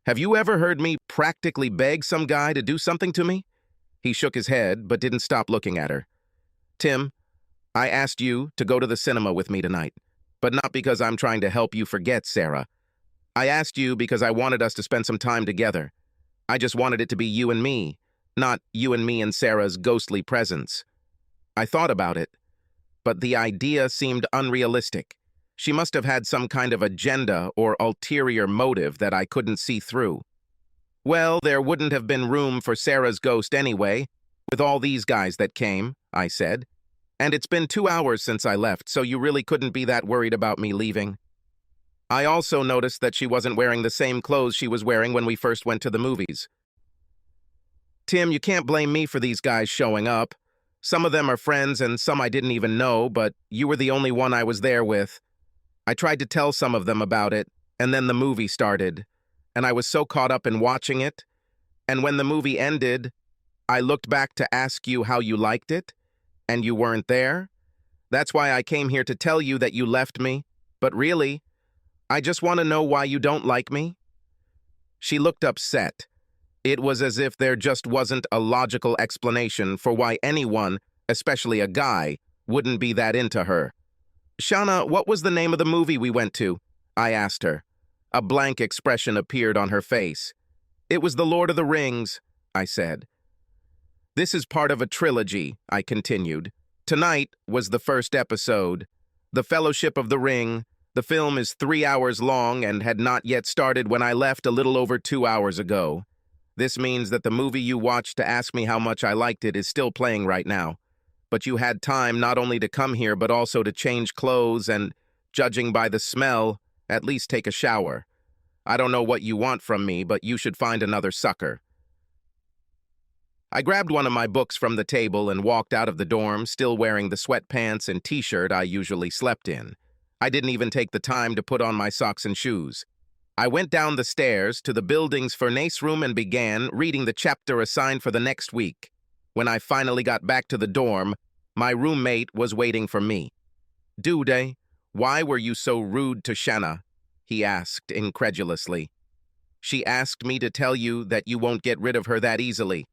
Have you ever heard me practically beg some guy to do something to me?" He shook his head, but didn't stop looking at her. "Tim, I asked you to go to the cinema with me tonight, but not because I'm trying to help you forget Sarah. I asked you because I wanted us to spend some time together. I just wanted it to be you and me, not you and me and Sarah's ghostly presence." I thought about it, but the idea seemed unrealistic. She must have had some kind of agenda or ulterior motive that I couldn't see through. "Well, there wouldn't have been room for Sarah's ghost anyway, with all these guys that came," I said. "And it's been 2 hours since I left, so you really couldn't be that worried about me leaving." I also noticed that she wasn't wearing the same clothes she was wearing when we first went to the movies. "Tim, you can't blame me for these guys showing up. Some of them are friends and some I didn't even know, but you were the only one I was there with. I tried to tell some of them about it, and then the movie started, and I was so caught up in watching it. And when the movie ended, I looked back to ask you how you liked it, and you weren't there. That's why I came here to tell you that you left me, but really, I just want to know why you don't like me." She looked upset. It was as if there just wasn't a logical explanation for why anyone, especially a guy, wouldn't be that into her. "Shanna, what was the name of the movie we went to?" I asked her. A blank expression appeared on her face. "It was The Lord of the Rings," I said. "This is part of a trilogy," I continued. "Tonight was the first episode, The Fellowship of the Ring. The film is 3 hours long and had not yet started when I left a little over 2 hours ago. This means that the movie you watched to ask me how much I liked it is still playing right now. But you had time not only to come here but also to change clothes and, judging by the smell, at least take a shower. I don't know what you want from me, but you should find another sucker." I grabbed one of my books from the table and walked out of the dorm, still wearing the sweatpants and t-shirt I usually slept in. I didn't even take the time to put on my socks and shoes. I went down the stairs to the building's furnace room and began reading the chapter assigned for the next week. When I finally got back to the dorm, my roommate was waiting for me. "Dude, why were you so rude to Shanna?" he asked incredulously. "She asked me to tell you that you won't get rid of her that easily."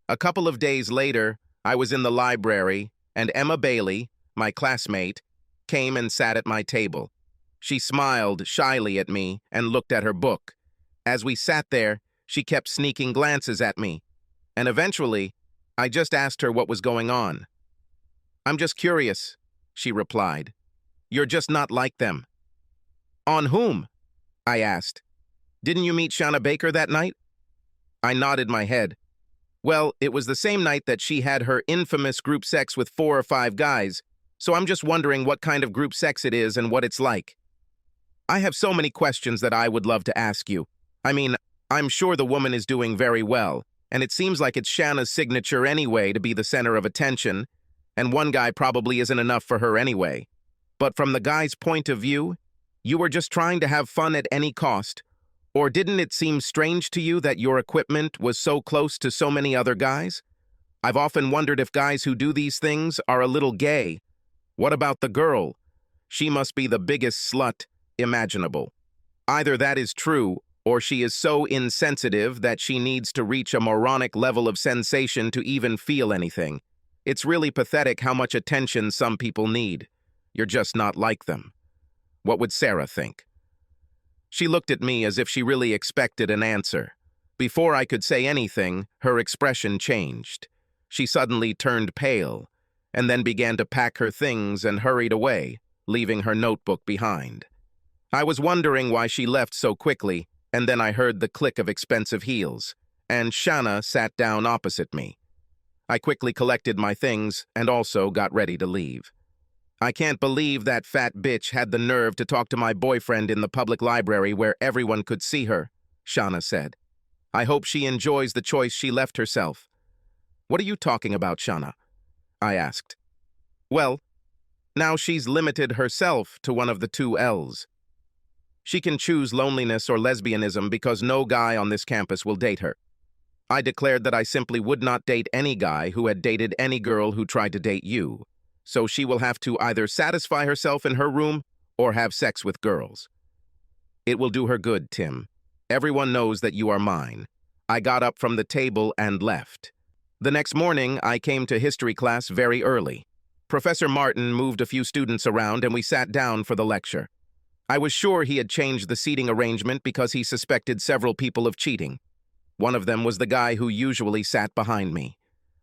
A couple of days later, I was in the library, and Emma Bailey, my classmate, came and sat at my table. She smiled shyly at me and looked at her book. As we sat there, she kept sneaking glances at me, and eventually, I just asked her what was going on. "I'm just curious," she replied. "You're just not like them." "On whom?" I asked. "Didn't you meet Shanna Baker that night?" I nodded my head. Well, it was the same night that she had her infamous group sex with 4 or 5 guys, so I'm just wondering what kind of group sex it is and what it's like. I have so many questions that I would love to ask you. I mean, I'm sure the woman is doing very well, and it seems like it's Shanna's signature anyway to be the center of attention, and one guy probably isn't enough for her anyway. But from the guy's point of view, you were just trying to have fun at any cost. Or didn't it seem strange to you that your equipment was so close to so many other guys? I've often wondered if guys who do these things are a little gay. What about the girl? She must be the biggest slut imaginable. Either that is true, or she is so insensitive that she needs to reach a moronic level of sensation to even feel anything. It's really pathetic how much attention some people need. You're just not like them. What would Sarah think? She looked at me as if she really expected an answer. Before I could say anything, her expression changed. She suddenly turned pale, and then began to pack her things and hurried away, leaving her notebook behind. I was wondering why she left so quickly, and then I heard the click of expensive heels, and Shanna sat down opposite me. I quickly collected my things and also got ready to leave. I can't believe that fat bitch had the nerve to talk to my boyfriend in the public library where everyone could see her, Shanna said. I hope she enjoys the choice she left herself. What are you talking about, Shanna? I asked. Well, now she's limited herself to one of the 2 L's. She can choose loneliness or lesbianism because no guy on this campus will date her. I declared that I simply would not date any guy who had dated any girl who tried to date you. So she will have to either satisfy herself in her room or have sex with girls. It will do her good, Tim. Everyone knows that you are mine. I got up from the table and left. The next morning, I came to history class very early. Professor Martin moved a few students around and we sat down for the lecture. I was sure he had changed the seating arrangement because he suspected several people of cheating. One of them was the guy who usually sat behind me.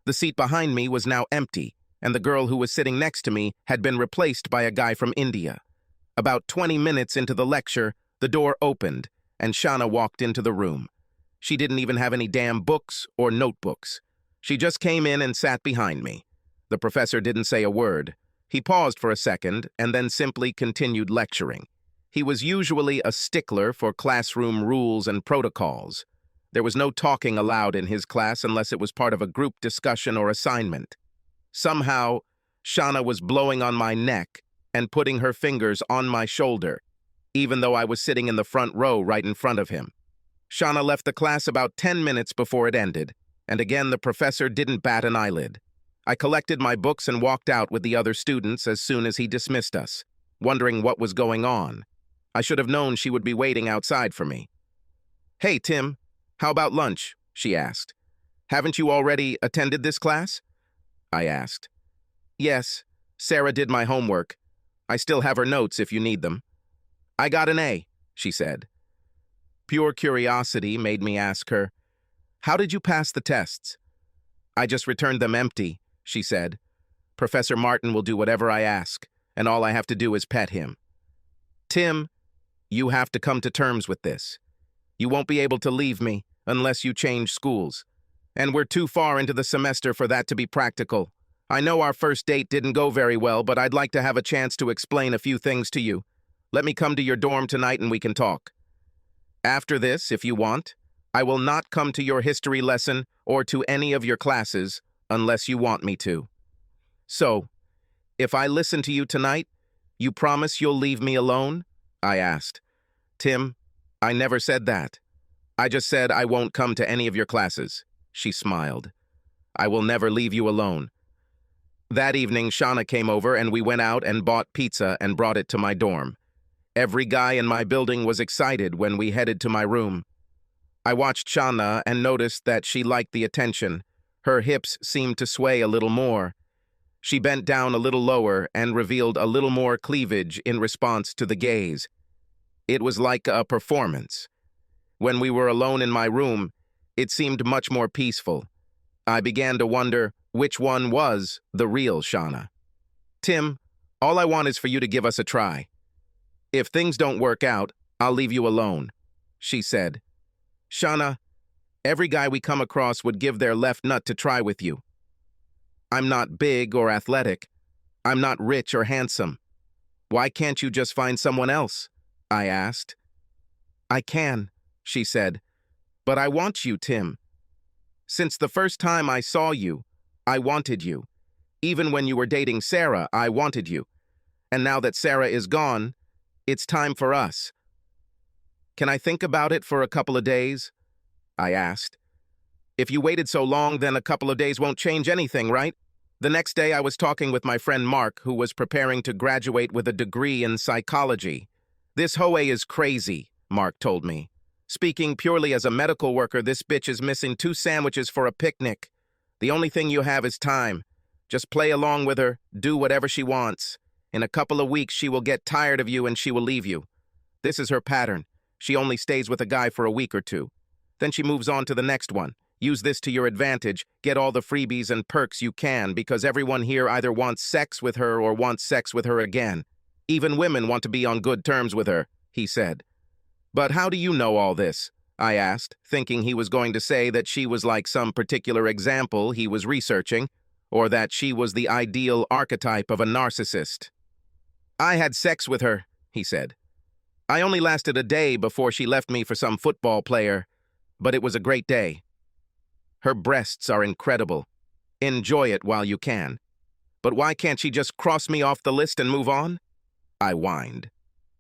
The seat behind me was now empty, and the girl who was sitting next to me had been replaced by a guy from India. About 20 minutes into the lecture, the door opened, and Shanna walked into the room. She didn't even have any damn books or notebooks. She just came in and sat behind me. The professor didn't say a word. He paused for a second and then simply continued lecturing. He was usually a stickler for classroom rules and protocols. There was no talking allowed in his class unless it was part of a group discussion or assignment. Somehow, Shanna was blowing on my neck and putting her fingers on my shoulder, even though I was sitting in the front row right in front of him. Shanna left the class about 10 minutes before it ended, and again the professor didn't bat an eyelid. I collected my books and walked out with the other students as soon as he dismissed us, wondering what was going on. I should have known she would be waiting outside for me. "Hey, Tim, how about lunch?" she asked. "Haven't you already attended this class?" I asked. "Yes, Sarah did my homework. I still have her notes if you need them." "I got an A," she said. Pure curiosity made me ask her, "How did you pass the tests?" "I just returned them empty," she said. "Professor Martin will do whatever I ask, and all I have to do is pet him." "Tim, you have to come to terms with this. You won't be able to leave me unless you change schools. And we're too far into the semester for that to be practical. I know our first date didn't go very well, but I'd like to have a chance to explain a few things to you. Let me come to your dorm tonight and we can talk. After this, if you want, I will not come to your history lesson or to any of your classes unless you want me to. So, if I listen to you tonight, you promise you'll leave me alone?" I asked. "Tim, I never said that. I just said I won't come to any of your classes." She smiled. "I will never leave you alone." That evening, Shanna came over and we went out and bought pizza and brought it to my dorm. Every guy in my building was excited when we headed to my room. I watched Shanna and noticed that she liked the attention. Her hips seemed to sway a little more. She bent down a little lower and revealed a little more cleavage in response to the gaze. It was like a performance. When we were alone in my room, it seemed much more peaceful. I began to wonder which one was the real Shanna. "Tim, all I want is for you to give us a try. If things don't work out, I'll leave you alone," she said. "Shanna, Every guy we come across would give their left nut to try with you. I'm not big or athletic. I'm not rich or handsome. Why can't you just find someone else? I asked. I can, she said. But I want you, Tim. Since the first time I saw you, I wanted you. Even when you were dating Sarah, I wanted you. And now that Sarah is gone, it's time for us. Can I think about it for a couple of days? I asked. If you waited so long, then a couple of days won't change anything, right? The next day I was talking with my friend Mark, who was preparing to graduate with a degree in psychology. This hoe is crazy, Mark told me. Speaking purely as a medical worker, this bitch is missing 2 sandwiches for a picnic. The only thing you have is time. Just play along with her, do whatever she wants. In a couple of weeks, she will get tired of you and she will leave you. This is her pattern. She only stays with a guy for a week or 2. Then she moves on to the next one. Use this to your advantage. Get all the freebies and perks you can, because everyone here either wants sex with her or wants sex with her again. Even women want to be on good terms with her, he said. But how do you know all this? I asked, thinking he was going to say that she was like some particular example he was researching, or that she was the ideal archetype of a narcissist. I had sex with her, he said. I only lasted a day before she left me for some football player, but it was a great day. Her breasts are incredible. Enjoy it while you can. But why can't she just cross me off the list and move on? I whined.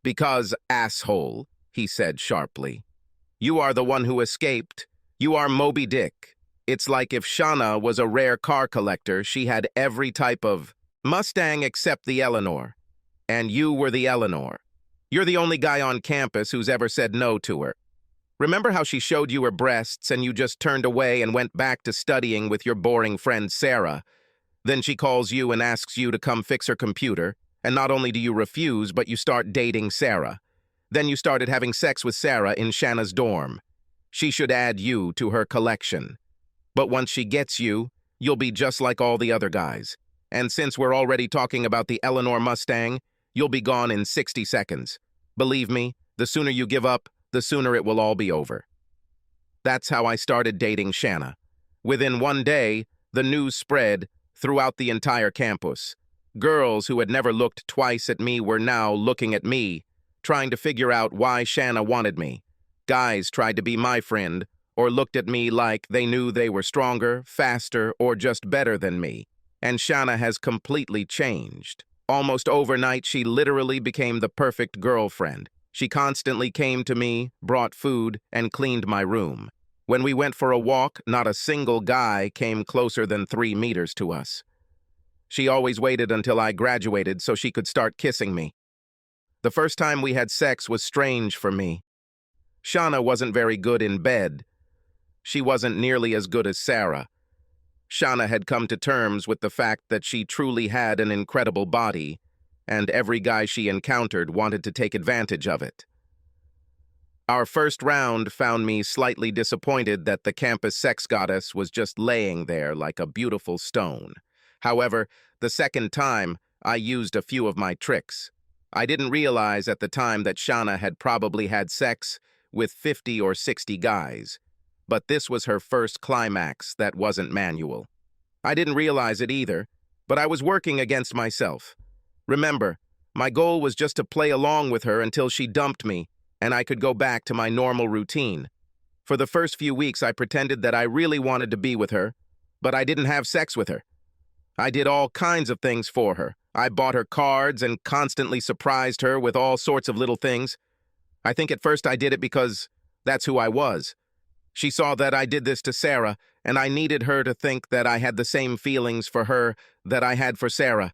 Because, asshole, he said sharply. You are the one who escaped. You are Moby Dick. It's like if Shauna was a rare car collector, she had every type of Mustang except the Eleanor. And you were the Eleanor. You're the only guy on campus who's ever said no to her. Remember how she showed you her breasts and you just turned away and went back to studying with your boring friend Sarah? Then she calls you and asks you to come fix her computer, and not only do you refuse, but you start dating Sarah. Then you started having sex with Sarah in Shanna's dorm. She should add you to her collection. But once she gets you, you'll be just like all the other guys. And since we're already talking about the Eleanor Mustang, you'll be gone in 60 seconds. Believe me, the sooner you give up, the sooner it will all be over. That's how I started dating Shanna. Within one day, the news spread throughout the entire campus. Girls who had never looked twice at me were now looking at me, trying to figure out why Shanna wanted me. Guys tried to be my friend, or looked at me like they knew they were stronger, faster, or just better than me. And Shanna has completely changed. Almost overnight, she literally became the perfect girlfriend. She constantly came to me, brought food, and cleaned my room. When we went for a walk, not a single guy came closer than 3 meters to us. She always waited until I graduated so she could start kissing me. The first time we had sex was strange for me. Shauna wasn't very good in bed. She wasn't nearly as good as Sarah. Shauna had come to terms with the fact that she truly had an incredible body, and every guy she encountered wanted to take advantage of it. Our first round found me slightly disappointed that the campus sex goddess was just laying there like a beautiful stone. However, the second time, I used a few of my tricks. I didn't realize at the time that Shauna had probably had sex with 50 or 60 guys, but this was her first climax that wasn't manual. I didn't realize it either, but I was working against myself. Remember, my goal was just to play along with her until she dumped me and I could go back to my normal routine. For the first few weeks, I pretended that I really wanted to be with her, but I didn't have sex with her. I did all kinds of things for her. I bought her cards and constantly surprised her with all sorts of little things. I think at first I did it because that's who I was. She saw that I did this to Sarah, and I needed her to think that I had the same feelings for her that I had for Sarah.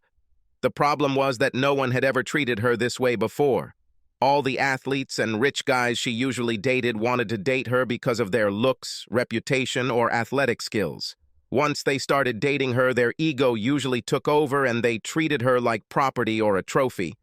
The problem was that no one had ever treated her this way before. All the athletes and rich guys she usually dated wanted to date her because of their looks, reputation, or athletic skills. Once they started dating her, their ego usually took over and they treated her like property or a trophy.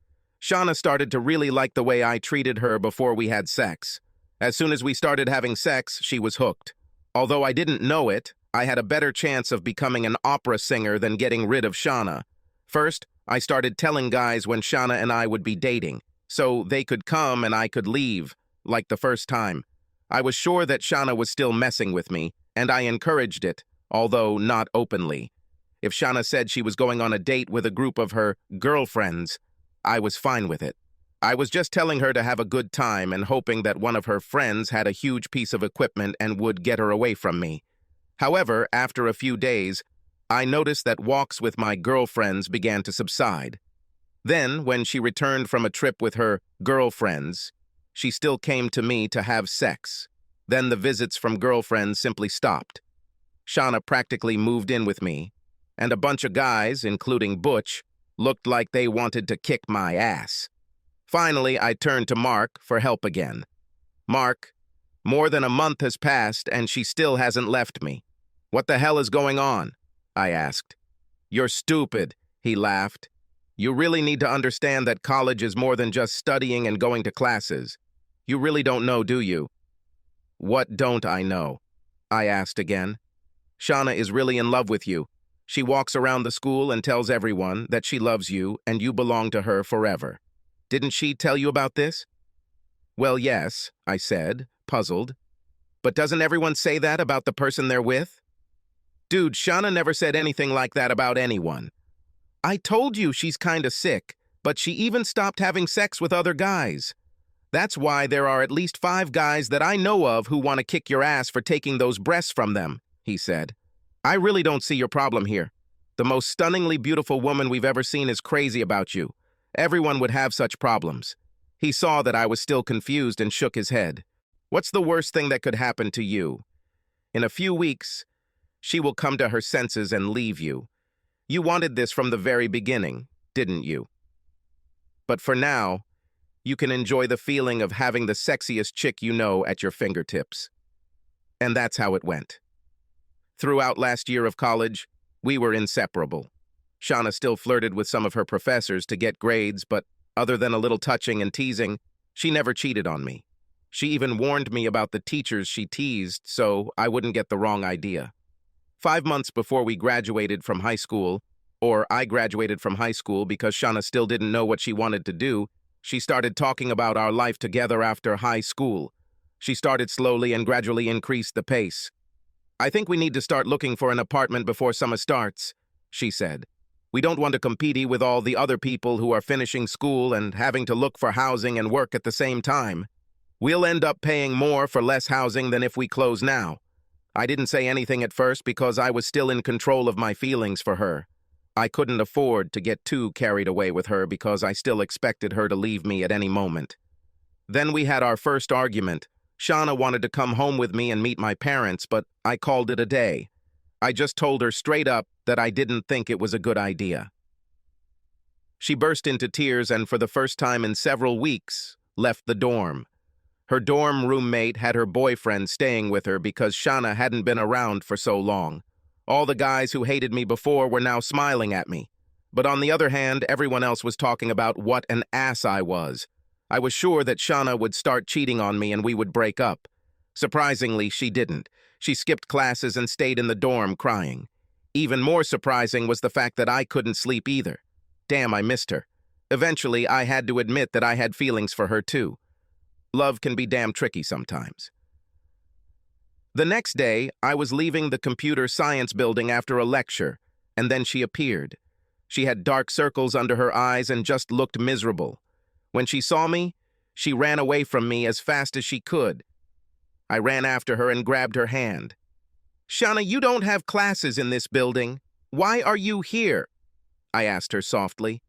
Shauna started to really like the way I treated her before we had sex. As soon as we started having sex, she was hooked. Although I didn't know it, I had a better chance of becoming an opera singer than getting rid of Shauna. First, I started telling guys when Shauna and I would be dating, so they could come and I could leave, like the first time. I was sure that Shauna was still messing with me, and I encouraged it, although not openly. If Shauna said she was going on a date with a group of her girlfriends, I was fine with it. I was just telling her to have a good time and hoping that one of her friends had a huge piece of equipment and would get her away from me. However, after a few days, I noticed that walks with my girlfriends began to subside. Then, when she returned from a trip with her girlfriends, she still came to me to have sex. Then the visits from girlfriends simply stopped. Shauna practically moved in with me, and a bunch of guys, including Butch, looked like they wanted to kick my ass. Finally, I turned to Mark for help again. Mark, more than a month has passed and she still hasn't left me. What the hell is going on? I asked. You're stupid, he laughed. You really need to understand that college is more than just studying and going to classes. You really don't know, do you? What don't I know? I asked again. Shauna is really in love with you. She walks around the school and tells everyone that she loves you and you belong to her forever. Didn't she tell you about this? Well, yes, I said, puzzled. But doesn't everyone say that about the person they're with? Dude, Shauna never said anything like that about anyone. I told you she's kinda sick, but she even stopped having sex with other guys. That's why there are at least 5 guys that I know of who want to kick your ass for taking those breasts from them, he said. I really don't see your problem here. The most stunningly beautiful woman we've ever seen is crazy about you. Everyone would have such problems. He saw that I was still confused and shook his head. What's the worst thing that could happen to you? In a few weeks, she will come to her senses and leave you. You wanted this from the very beginning, didn't you? But for now, you can enjoy the feeling of having the sexiest chick you know at your fingertips. And that's how it went. Throughout last year of college, we were inseparable. Shauna still flirted with some of her professors to get grades, but other than a little touching and teasing, she never cheated on me. She even warned me about the teachers she teased so I wouldn't get the wrong idea. 5 months before we graduated from high school, or I graduated from high school because Shauna still didn't know what she wanted to do, she started talking about our life together after high school. She started slowly and gradually increased the pace. I think we need to start looking for an apartment before summer starts, she said. We don't want to compete with all the other people who are finishing school and having to look for housing and work at the same time. We'll end up paying more for less housing than if we close now. I didn't say anything at first because I was still in control of my feelings for her. I couldn't afford to get too carried away with her because I still expected her to leave me at any moment. Then we had our first argument. Shauna wanted to come home with me and meet my parents, but I called it a day. I just told her straight up that I didn't think it was a good idea. She burst into tears and for the first time in several weeks, left the dorm. Her dorm roommate had her boyfriend staying with her because Shauna hadn't been around for so long. All the guys who hated me before were now smiling at me. But on the other hand, everyone else was talking about what an ass I was. I was sure that Shauna would start cheating on me and we would break up. Surprisingly, she didn't. She skipped classes and stayed in the dorm crying. Even more surprising was the fact that I couldn't sleep either. Damn, I missed her. Eventually, I had to admit that I had feelings for her too. Love can be damn tricky sometimes. The next day, I was leaving the computer science building after a lecture, and then she appeared. She had dark circles under her eyes and just looked miserable. When she saw me, she ran away from me as fast as she could. I ran after her and grabbed her hand. Shauna, you don't have classes in this building. Why are you here? I asked her softly.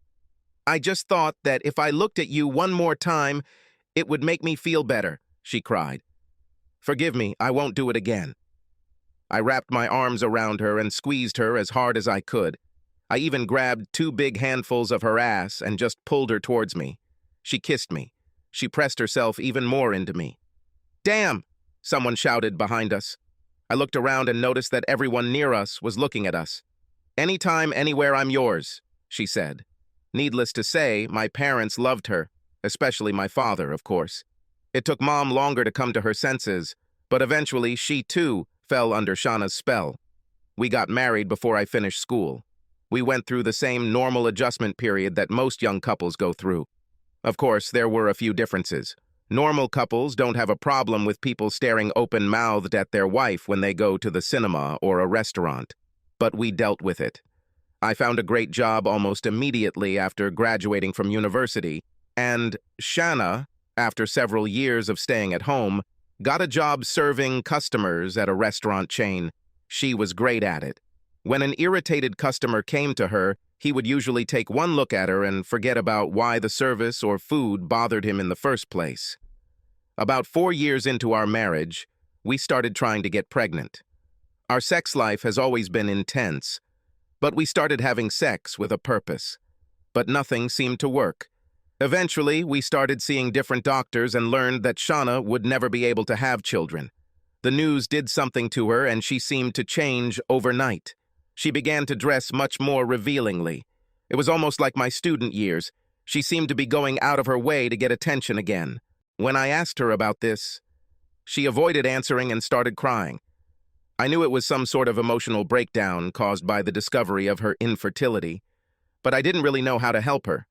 I just thought that if I looked at you one more time, it would make me feel better, she cried. Forgive me, I won't do it again. I wrapped my arms around her and squeezed her as hard as I could. I even grabbed 2 big handfuls of her ass and just pulled her towards me. She kissed me. She pressed herself even more into me. Damn! Someone shouted behind us. I looked around and noticed that everyone near us was looking at us. Anytime, anywhere, I'm yours, she said. Needless to say, my parents loved her, especially my father, of course. It took Mom longer to come to her senses, but eventually she, too, fell under Shauna's spell. We got married before I finished school. We went through the same normal adjustment period that most young couples go through. Of course, there were a few differences. Normal couples don't have a problem with people staring open-mouthed at their wife when they go to the cinema or a restaurant. But we dealt with it. I found a great job almost immediately after graduating from university, and Shanna, after several years of staying at home, got a job serving customers at a restaurant chain. She was great at it. When an irritated customer came to her, he would usually take one look at her and forget about why the service or food bothered him in the first place. About 4 years into our marriage, we started trying to get pregnant. Our sex life has always been intense, but we started having sex with a purpose. But nothing seemed to work. Eventually, we started seeing different doctors and learned that Shauna would never be able to have children. The news did something to her and she seemed to change overnight. She began to dress much more revealingly. It was almost like my student years. She seemed to be going out of her way to get attention again. When I asked her about this, she avoided answering and started crying. I knew it was some sort of emotional breakdown caused by the discovery of her infertility, but I didn't really know how to help her.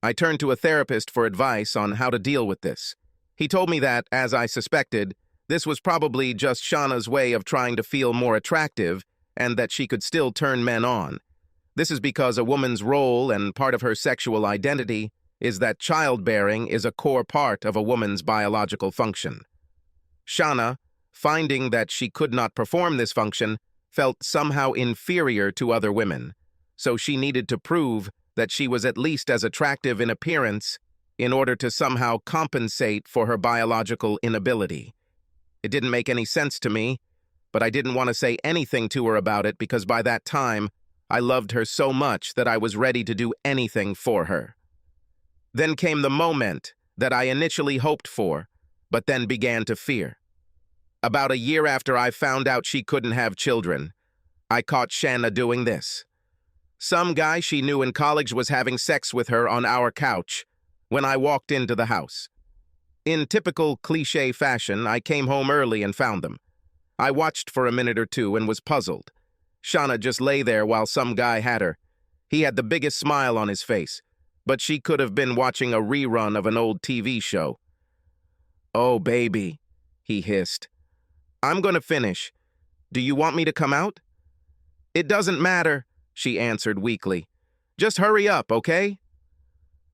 I turned to a therapist for advice on how to deal with this. He told me that, as I suspected, this was probably just Shauna's way of trying to feel more attractive and that she could still turn men on. This is because a woman's role and part of her sexual identity is that childbearing is a core part of a woman's biological function. Shauna, finding that she could not perform this function, felt somehow inferior to other women, so she needed to prove that she was at least as attractive in appearance in order to somehow compensate for her biological inability. It didn't make any sense to me, but I didn't want to say anything to her about it because by that time, I loved her so much that I was ready to do anything for her. Then came the moment that I initially hoped for, but then began to fear. About a year after I found out she couldn't have children, I caught Shanna doing this. Some guy she knew in college was having sex with her on our couch when I walked into the house. In typical cliché fashion, I came home early and found them. I watched for a minute or two and was puzzled. Shauna just lay there while some guy had her. He had the biggest smile on his face, but she could have been watching a rerun of an old TV show. "Oh, baby," he hissed. "I'm going to finish. Do you want me to come out?" "It doesn't matter," she answered weakly. "Just hurry up, okay?"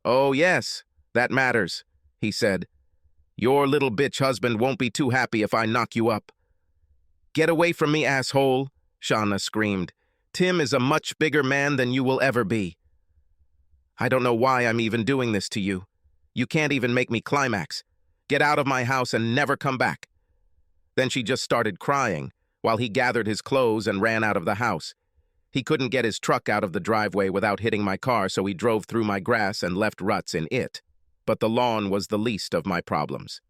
"Oh, yes, that matters," he said. "Your little bitch husband won't be too happy if I knock you up." "Get away from me, asshole," Shauna screamed. "Tim is a much bigger man than you will ever be." "I don't know why I'm even doing this to you. You can't even make me climax. Get out of my house and never come back." Then she just started crying while he gathered his clothes and ran out of the house. He couldn't get his truck out of the driveway without hitting my car, so he drove through my grass and left ruts in it. But the lawn was the least of my problems.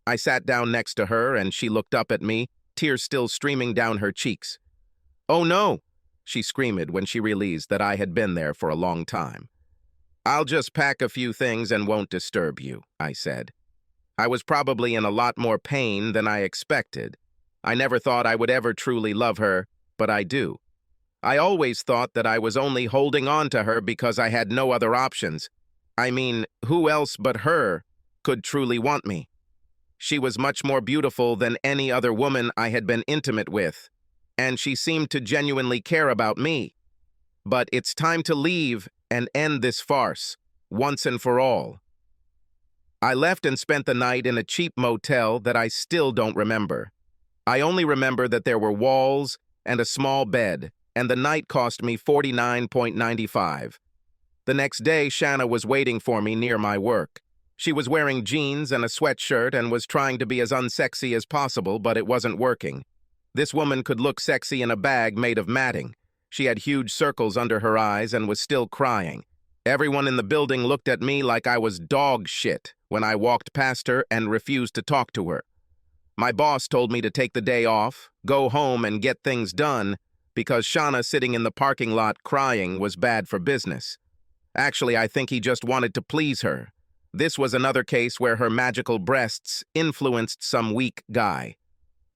I sat down next to her and she looked up at me, tears still streaming down her cheeks. "Oh no," she screamed when she realized that I had been there for a long time. "I'll just pack a few things and won't disturb you," I said. I was probably in a lot more pain than I expected. I never thought I would ever truly love her, but I do. I always thought that I was only holding on to her because I had no other options. I mean, who else but her could truly want me? She was much more beautiful than any other woman I had been intimate with, and she seemed to genuinely care about me. But it's time to leave and end this farce, once and for all. I left and spent the night in a cheap motel that I still don't remember. I only remember that there were walls and a small bed, and the night cost me $49.95. The next day, Shanna was waiting for me near my work. She was wearing jeans and a sweatshirt and was trying to be as unsexy as possible, but it wasn't working. This woman could look sexy in a bag made of matting. She had huge circles under her eyes and was still crying. Everyone in the building looked at me like I was dog shit when I walked past her and refused to talk to her. My boss told me to take the day off, go home and get things done, because Shauna sitting in the parking lot crying was bad for business. Actually, I think he just wanted to please her. This was another case where her magical breasts influenced some weak guy.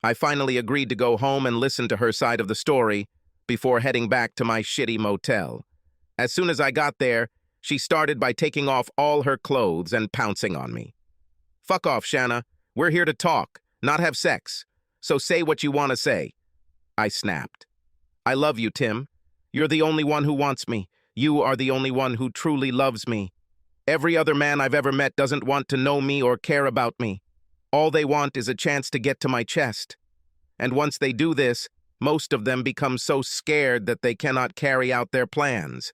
I finally agreed to go home and listen to her side of the story before heading back to my shitty motel. As soon as I got there, she started by taking off all her clothes and pouncing on me. fuck off, Shanna. We're here to talk, not have sex. So say what you want to say. I snapped. I love you, Tim. You're the only one who wants me. You are the only one who truly loves me. Every other man I've ever met doesn't want to know me or care about me. All they want is a chance to get to my chest. And once they do this, most of them become so scared that they cannot carry out their plans.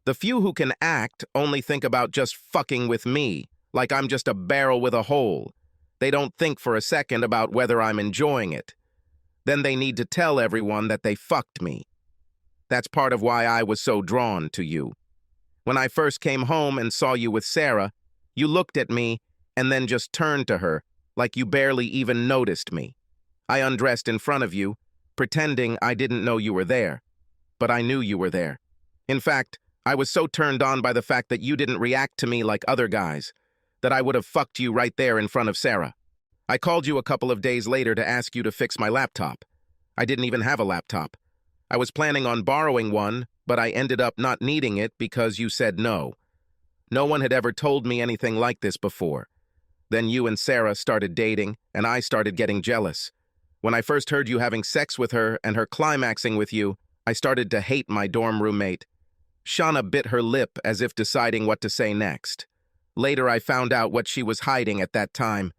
The few who can act only think about just fucking with me, like I'm just a barrel with a hole. They don't think for a second about whether I'm enjoying it. Then they need to tell everyone that they fucked me. That's part of why I was so drawn to you. When I first came home and saw you with Sarah, you looked at me and then just turned to her, like you barely even noticed me. I undressed in front of you, pretending I didn't know you were there. But I knew you were there. In fact, I was so turned on by the fact that you didn't react to me like other guys, that I would have fucked you right there in front of Sarah. I called you a couple of days later to ask you to fix my laptop. I didn't even have a laptop. I was planning on borrowing one, but I ended up not needing it because you said no. No one had ever told me anything like this before. Then you and Sarah started dating, and I started getting jealous. When I first heard you having sex with her and her climaxing with you, I started to hate my dorm roommate. Shauna bit her lip as if deciding what to say next. Later, I found out what she was hiding at that time.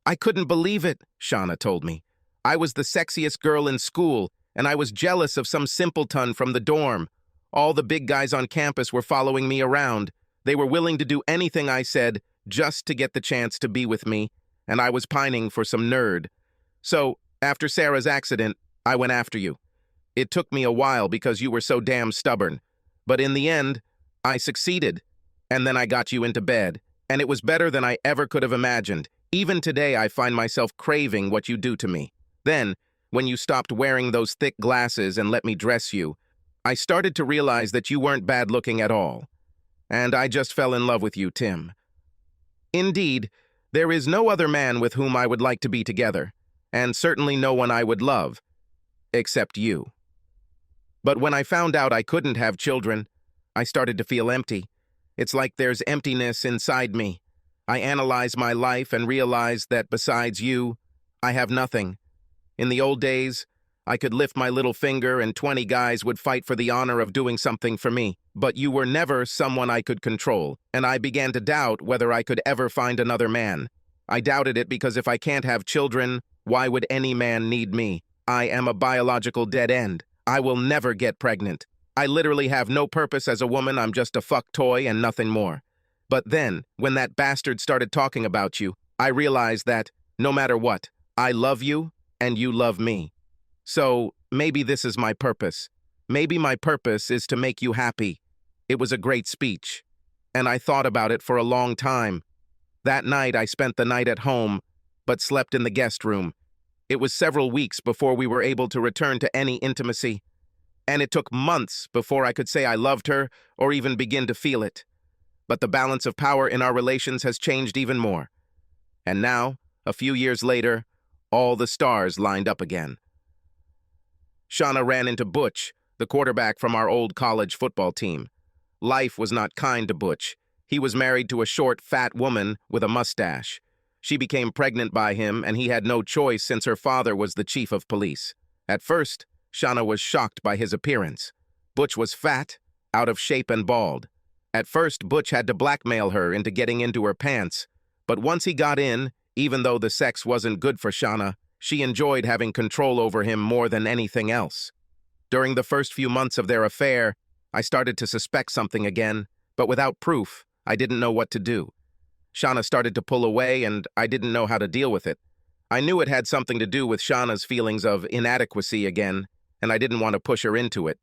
I couldn't believe it, Shauna told me. I was the sexiest girl in school, and I was jealous of some simpleton from the dorm. All the big guys on campus were following me around. They were willing to do anything I said just to get the chance to be with me, and I was pining for some nerd. So, after Sarah's accident, I went after you. It took me a while because you were so damn stubborn. But in the end, I succeeded. And then I got you into bed. And it was better than I ever could have imagined. Even today, I find myself craving what you do to me. Then, when you stopped wearing those thick glasses and let me dress you, I started to realize that you weren't bad looking at all. And I just fell in love with you, Tim. Indeed, there is no other man with whom I would like to be together, and certainly no one I would love, except you. But when I found out I couldn't have children, I started to feel empty. It's like there's emptiness inside me. I analyze my life and realize that besides you, I have nothing. In the old days, I could lift my little finger and 20 guys would fight for the honor of doing something for me. But you were never someone I could control, and I began to doubt whether I could ever find another man. I doubted it because if I can't have children, why would any man need me? I am a biological dead end. I will never get pregnant. I literally have no purpose as a woman. I'm just a fuck toy and nothing more. But then, when that bastard started talking about you, I realized that, no matter what, I love you and you love me. So, maybe this is my purpose. Maybe my purpose is to make you happy. It was a great speech, and I thought about it for a long time. That night, I spent the night at home, but slept in the guest room. It was several weeks before we were able to return to any intimacy, and it took months before I could say I loved her or even begin to feel it. But the balance of power in our relations has changed even more. And now, a few years later, all the stars lined up again. Shauna ran into Butch, the quarterback from our old college football team. Life was not kind to Butch. He was married to a short, fat woman with a mustache. She became pregnant by him, and he had no choice since her father was the chief of police. At first, Shauna was shocked by his appearance. Butch was fat, out of shape and bald. At first, Butch had to blackmail her into getting into her pants. But once he got in, even though the sex wasn't good for Shauna, she enjoyed having control over him more than anything else. During the first few months of their affair, I started to suspect something again, but without proof, I didn't know what to do. Shauna started to pull away, and I didn't know how to deal with it. I knew it had something to do with Shauna's feelings of inadequacy again, and I didn't want to push her into it.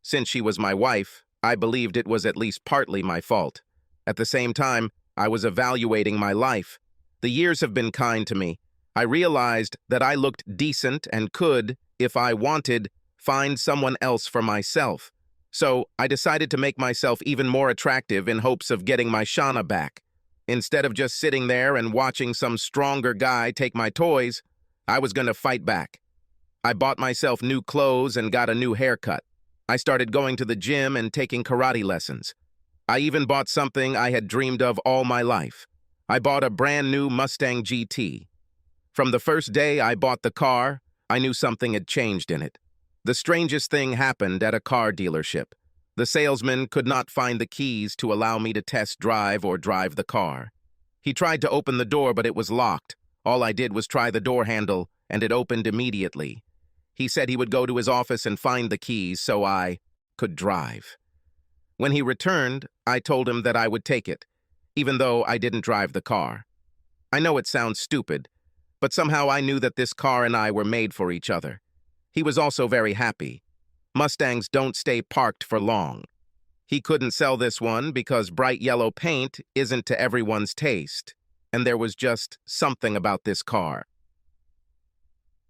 Since she was my wife, I believed it was at least partly my fault. At the same time, I was evaluating my life. The years have been kind to me. I realized that I looked decent and could, if I wanted, find someone else for myself. So I decided to make myself even more attractive in hopes of getting my Shauna back. Instead of just sitting there and watching some stronger guy take my toys, I was going to fight back. I bought myself new clothes and got a new haircut. I started going to the gym and taking karate lessons. I even bought something I had dreamed of all my life. I bought a brand new Mustang GT. From the first day I bought the car, I knew something had changed in it. The strangest thing happened at a car dealership. The salesman could not find the keys to allow me to test drive or drive the car. He tried to open the door, but it was locked. All I did was try the door handle, and it opened immediately. He said he would go to his office and find the keys so I could drive. When he returned, I told him that I would take it, even though I didn't drive the car. I know it sounds stupid, but somehow I knew that this car and I were made for each other. He was also very happy. Mustangs don't stay parked for long. He couldn't sell this one because bright yellow paint isn't to everyone's taste, and there was just something about this car.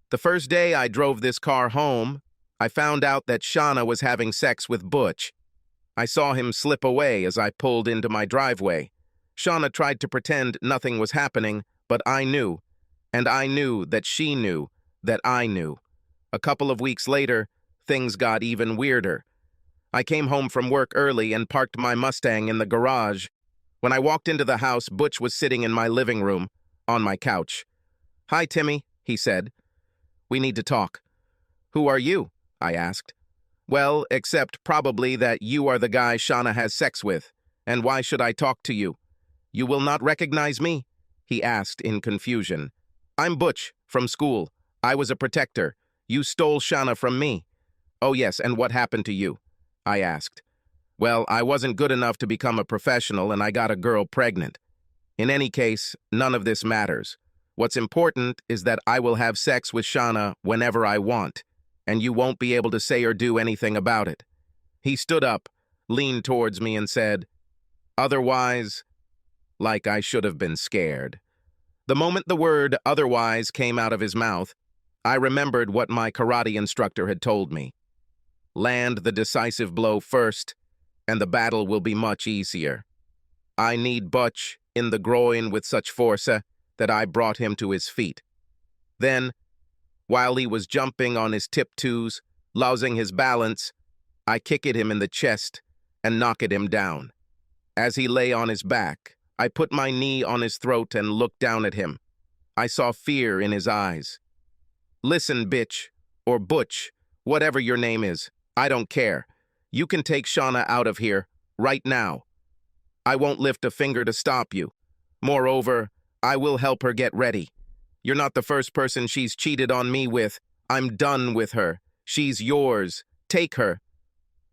The first day I drove this car home, I found out that Shauna was having sex with Butch. I saw him slip away as I pulled into my driveway. Shauna tried to pretend nothing was happening, but I knew, and I knew that she knew that I knew. A couple of weeks later, things got even weirder. I came home from work early and parked my Mustang in the garage. When I walked into the house, Butch was sitting in my living room, on my couch. "Hi, Timmy," he said. "We need to talk." "Who are you?" I asked. "Well, except probably that you are the guy Shauna has sex with. And why should I talk to you?" "You will not recognize me?" he asked in confusion. "I'm Butch, from school. I was a protector. You stole Shauna from me." "Oh yes, and what happened to you?" I asked. "Well, I wasn't good enough to become a professional and I got a girl pregnant. In any case, none of this matters. What's important is that I will have sex with Shauna whenever I want, and you won't be able to say or do anything about it." He stood up, leaned towards me and said, "Otherwise," like I should have been scared. The moment the word "otherwise" came out of his mouth, I remembered what my karate instructor had told me. Land the decisive blow first, and the battle will be much easier. I kneed Butch in the groin with such force that I brought him to his feet. Then, while he was jumping on his tiptoes, losing his balance, I kicked him in the chest and knocked him down. As he lay on his back, I put my knee on his throat and looked down at him. I saw fear in his eyes. "Listen, bitch, or Butch, whatever your name is, I don't care. You can take Shauna out of here, right now. I won't lift a finger to stop you. Moreover, I will help her get ready. You're not the first person she's cheated on me with. I'm done with her. She's yours. Take her."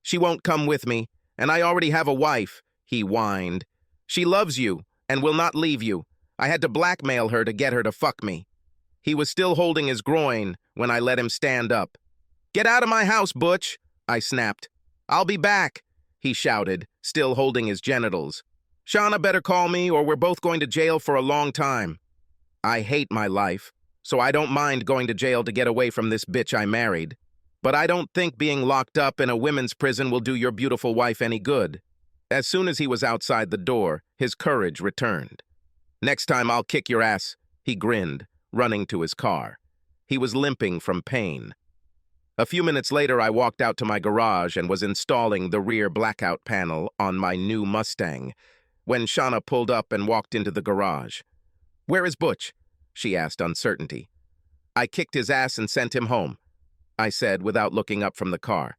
"She won't come with me, and I already have a wife," he whined. "She loves you and will not leave you. I had to blackmail her to get her to fuck me." He was still holding his groin when I let him stand up. "Get out of my house, Butch," I snapped. "I'll be back," he shouted, still holding his genitals. "Shauna better call me or we're both going to jail for a long time. I hate my life, so I don't mind going to jail to get away from this bitch I married. But I don't think being locked up in a women's prison will do your beautiful wife any good." As soon as he was outside the door, his courage returned. "Next time I'll kick your ass," he grinned, running to his car. He was limping from pain. A few minutes later, I walked out to my garage and was installing the rear blackout panel on my new Mustang when Shauna pulled up and walked into the garage. "Where is Butch?" she asked, uncertainty. "I kicked his ass and sent him home," I said without looking up from the car.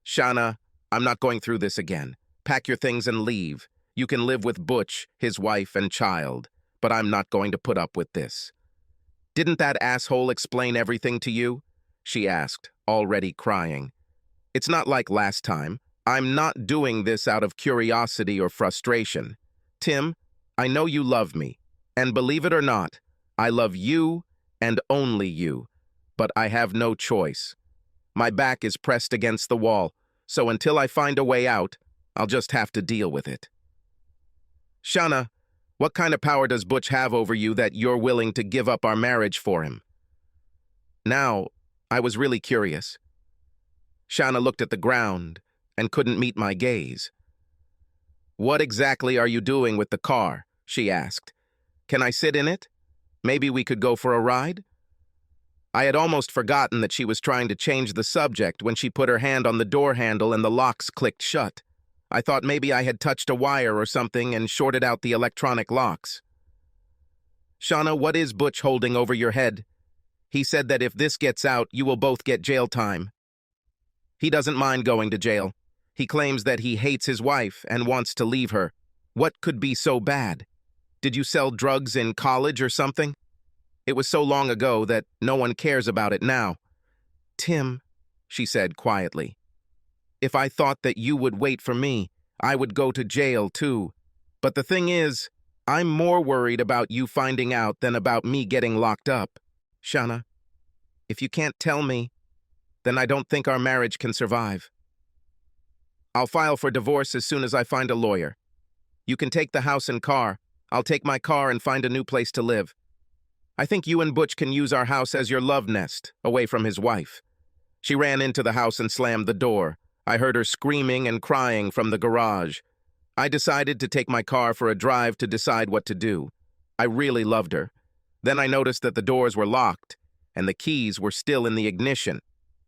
"Shauna, I'm not going through this again. Pack your things and leave. You can live with Butch, his wife, and child, but I'm not going to put up with this." "Didn't that asshole explain everything to you?" she asked, already crying. "It's not like last time. I'm not doing this out of curiosity or frustration. Tim, I know you love me, and believe it or not, I love you and only you, but I have no choice. My back is pressed against the wall, so until I find a way out, I'll just have to deal with it." "Shauna, what kind of power does Butch have over you that you're willing to give up our marriage for him?" Now, I was really curious. Shauna looked at the ground and couldn't meet my gaze. "What exactly are you doing with the car?" she asked. "Can I sit in it? Maybe we could go for a ride?" I had almost forgotten that she was trying to change the subject when she put her hand on the door handle and the locks clicked shut. I thought maybe I had touched a wire or something and shorted out the electronic locks. Shauna, what is Butch holding over your head? He said that if this gets out, you will both get jail time. He doesn't mind going to jail. He claims that he hates his wife and wants to leave her. What could be so bad? Did you sell drugs in college or something? It was so long ago that no one cares about it now. Tim, she said quietly, if I thought that you would wait for me, I would go to jail too. But the thing is, I'm more worried about you finding out than about me getting locked up. Shauna, if you can't tell me, then I don't think our marriage can survive. I'll file for divorce as soon as I find a lawyer. You can take the house and car. I'll take my car and find a new place to live. I think you and Butch can use our house as your love nest, away from his wife. She ran into the house and slammed the door. I heard her screaming and crying from the garage. I decided to take my car for a drive to decide what to do. I really loved her. Then I noticed that the doors were locked, and the keys were still in the ignition.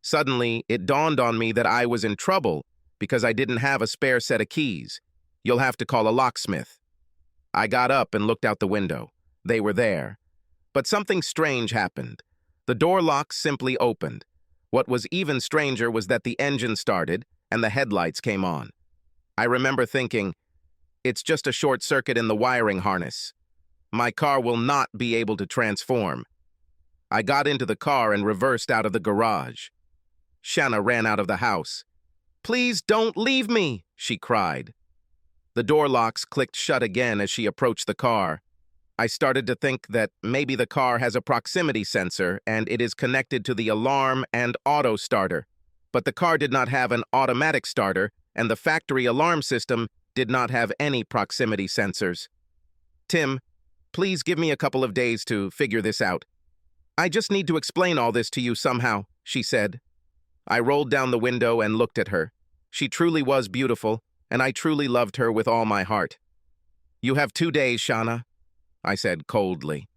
Suddenly, it dawned on me that I was in trouble because I didn't have a spare set of keys. You'll have to call a locksmith. I got up and looked out the window. They were there. But something strange happened. The door lock simply opened. What was even stranger was that the engine started and the headlights came on. I remember thinking, it's just a short circuit in the wiring harness. My car will not be able to transform. I got into the car and reversed out of the garage. Shanna ran out of the house. Please don't leave me, she cried. The door locks clicked shut again as she approached the car. I started to think that maybe the car has a proximity sensor and it is connected to the alarm and auto starter. But the car did not have an automatic starter, and the factory alarm system did not have any proximity sensors. Tim, please give me a couple of days to figure this out. I just need to explain all this to you somehow, she said. I rolled down the window and looked at her. She truly was beautiful, and I truly loved her with all my heart. You have 2 days, Shauna, I said coldly.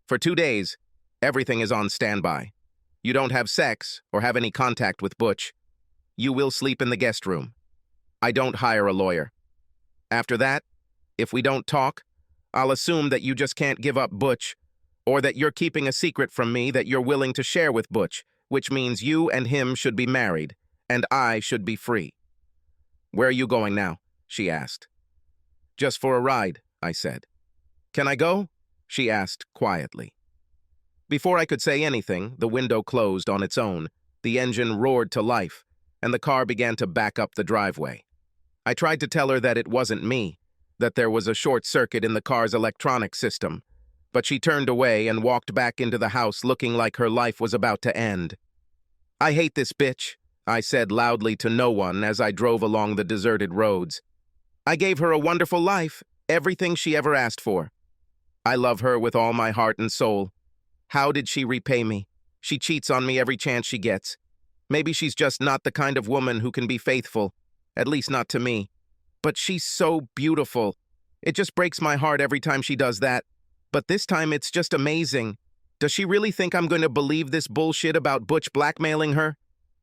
For 2 days, everything is on standby. You don't have sex or have any contact with Butch. You will sleep in the guest room. I don't hire a lawyer. After that, if we don't talk, I'll assume that you just can't give up Butch, or that you're keeping a secret from me that you're willing to share with Butch, which means you and him should be married, and I should be free. Where are you going now? She asked. Just for a ride, I said. Can I go? She asked quietly. Before I could say anything, the window closed on its own, the engine roared to life, and the car began to back up the driveway. I tried to tell her that it wasn't me, that there was a short circuit in the car's electronic system, but she turned away and walked back into the house looking like her life was about to end. I hate this bitch, I said loudly to no one as I drove along the deserted roads. I gave her a wonderful life, everything she ever asked for. I love her with all my heart and soul. How did she repay me? She cheats on me every chance she gets. Maybe she's just not the kind of woman who can be faithful, at least not to me. But she's so beautiful. It just breaks my heart every time she does that. But this time it's just amazing. Does she really think I'm going to believe this bullshit about Butch blackmailing her?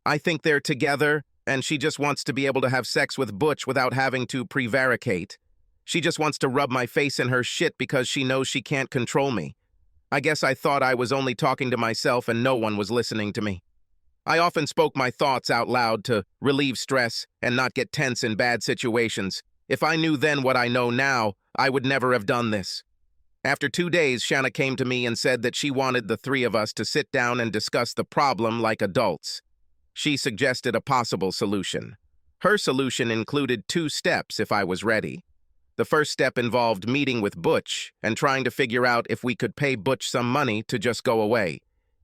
I think they're together, and she just wants to be able to have sex with Butch without having to prevaricate. She just wants to rub my face in her shit because she knows she can't control me. I guess I thought I was only talking to myself and no one was listening to me. I often spoke my thoughts out loud to relieve stress and not get tense in bad situations. If I knew then what I know now, I would never have done this. After 2 days, Shanna came to me and said that she wanted the three of us to sit down and discuss the problem like adults. She suggested a possible solution. Her solution included 2 steps if I was ready. The first step involved meeting with Butch and trying to figure out if we could pay Butch some money to just go away.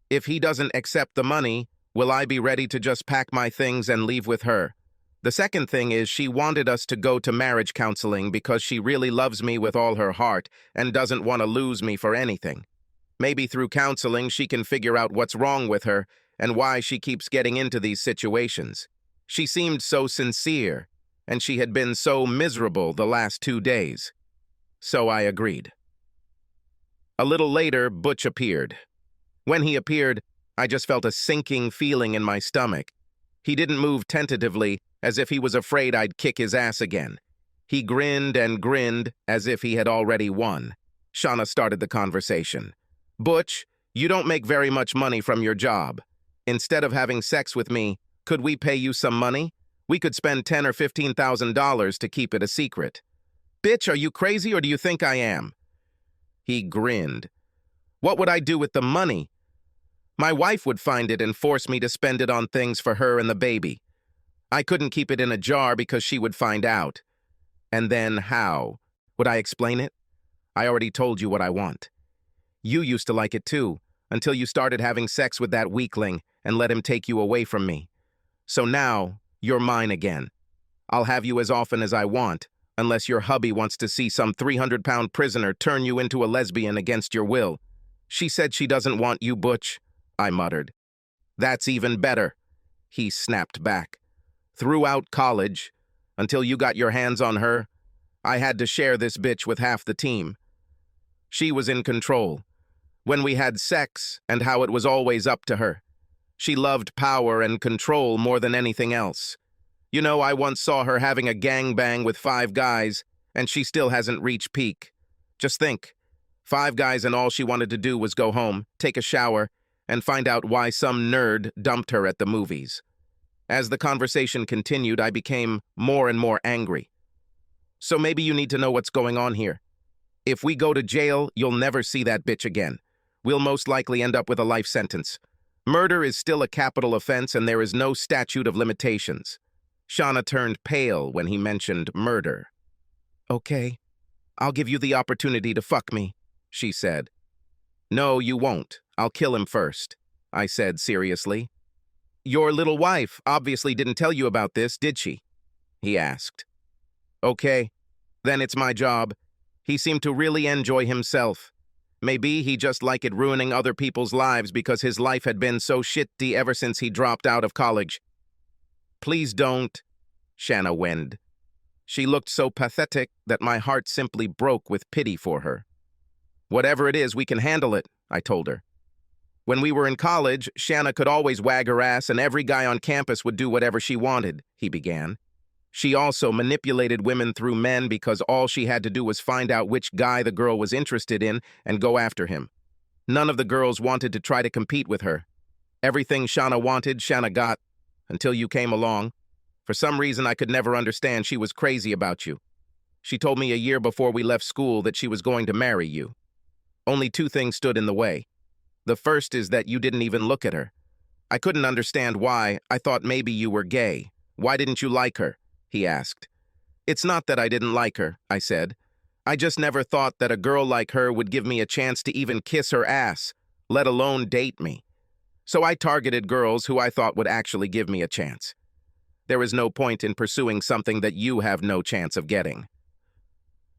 If he doesn't accept the money, will I be ready to just pack my things and leave with her? The second thing is she wanted us to go to marriage counseling because she really loves me with all her heart and doesn't want to lose me for anything. Maybe through counseling she can figure out what's wrong with her and why she keeps getting into these situations. She seemed so sincere, and she had been so miserable the last 2 days. So I agreed. A little later, Butch appeared. When he appeared, I just felt a sinking feeling in my stomach. He didn't move tentatively, as if he was afraid I'd kick his ass again. He grinned and grinned, as if he had already won. Shauna started the conversation. "Butch, you don't make very much money from your job. Instead of having sex with me, could we pay you some money? We could spend $10,000 or $15,000 to keep it a secret." "Bitch, are you crazy or do you think I am?" He grinned. "What would I do with the money? My wife would find it and force me to spend it on things for her and the baby. I couldn't keep it in a jar because she would find out. And then how? Would I explain it? I already told you what I want. You used to like it too, until you started having sex with that weakling and let him take you away from me. So now, you're mine again. I'll have you as often as I want, unless your hubby wants to see some 300-pound prisoner turn you into a lesbian against your will." "She said she doesn't want you, Butch," I muttered. "That's even better," he snapped back. "Throughout college, until you got your hands on her, I had to share this bitch with half the team. She was in control. When we had sex, and how it was always up to her. She loved power and control more than anything else. You know, I once saw her having a gangbang with 5 guys, and she still hasn't reached peak. Just think, 5 guys and all she wanted to do was go home, take a shower, and find out why some nerd dumped her at the movies." As the conversation continued, I became more and more angry. "So maybe you need to know what's going on here. If we go to jail, you'll never see that bitch again. We'll most likely end up with a life sentence. Murder is still a capital offense and there is no statute of limitations." Shauna turned pale when he mentioned murder. "Okay, I'll give you the opportunity to fuck me," she said. "No, you won't. I'll kill him first," I said seriously. "Your little wife obviously didn't tell you about this, did she?" he asked. "Okay, then it's my job. He seemed to really enjoy himself. Maybe he just liked it ruining other people's lives because his life had been so shitty ever since he dropped out of college." "Please don't," Shauna whined. She looked so pathetic that my heart simply broke with pity for her. "Whatever it is, we can handle it," I told her. "When we were in college, Shauna could always wag her ass and every guy on campus would do whatever she wanted," he began. "She also manipulated women through men because all she had to do was find out which guy the girl was interested in and go after him. None of the girls wanted to try to compete with her. Everything Shauna wanted, Shauna got, until you came along. For some reason I could never understand, she was crazy about you. She told me a year before we left school that she was going to marry you. Only 2 things stood in the way. The first is that you didn't even look at her. I couldn't understand why. I thought maybe you were gay. Why didn't you like her?" he asked. "It's not that I didn't like her," I said. "I just never thought that a girl like her would give me a chance to even kiss her ass, let alone date me. So I targeted girls who I thought would actually give me a chance. There is no point in pursuing something that you have no chance of getting."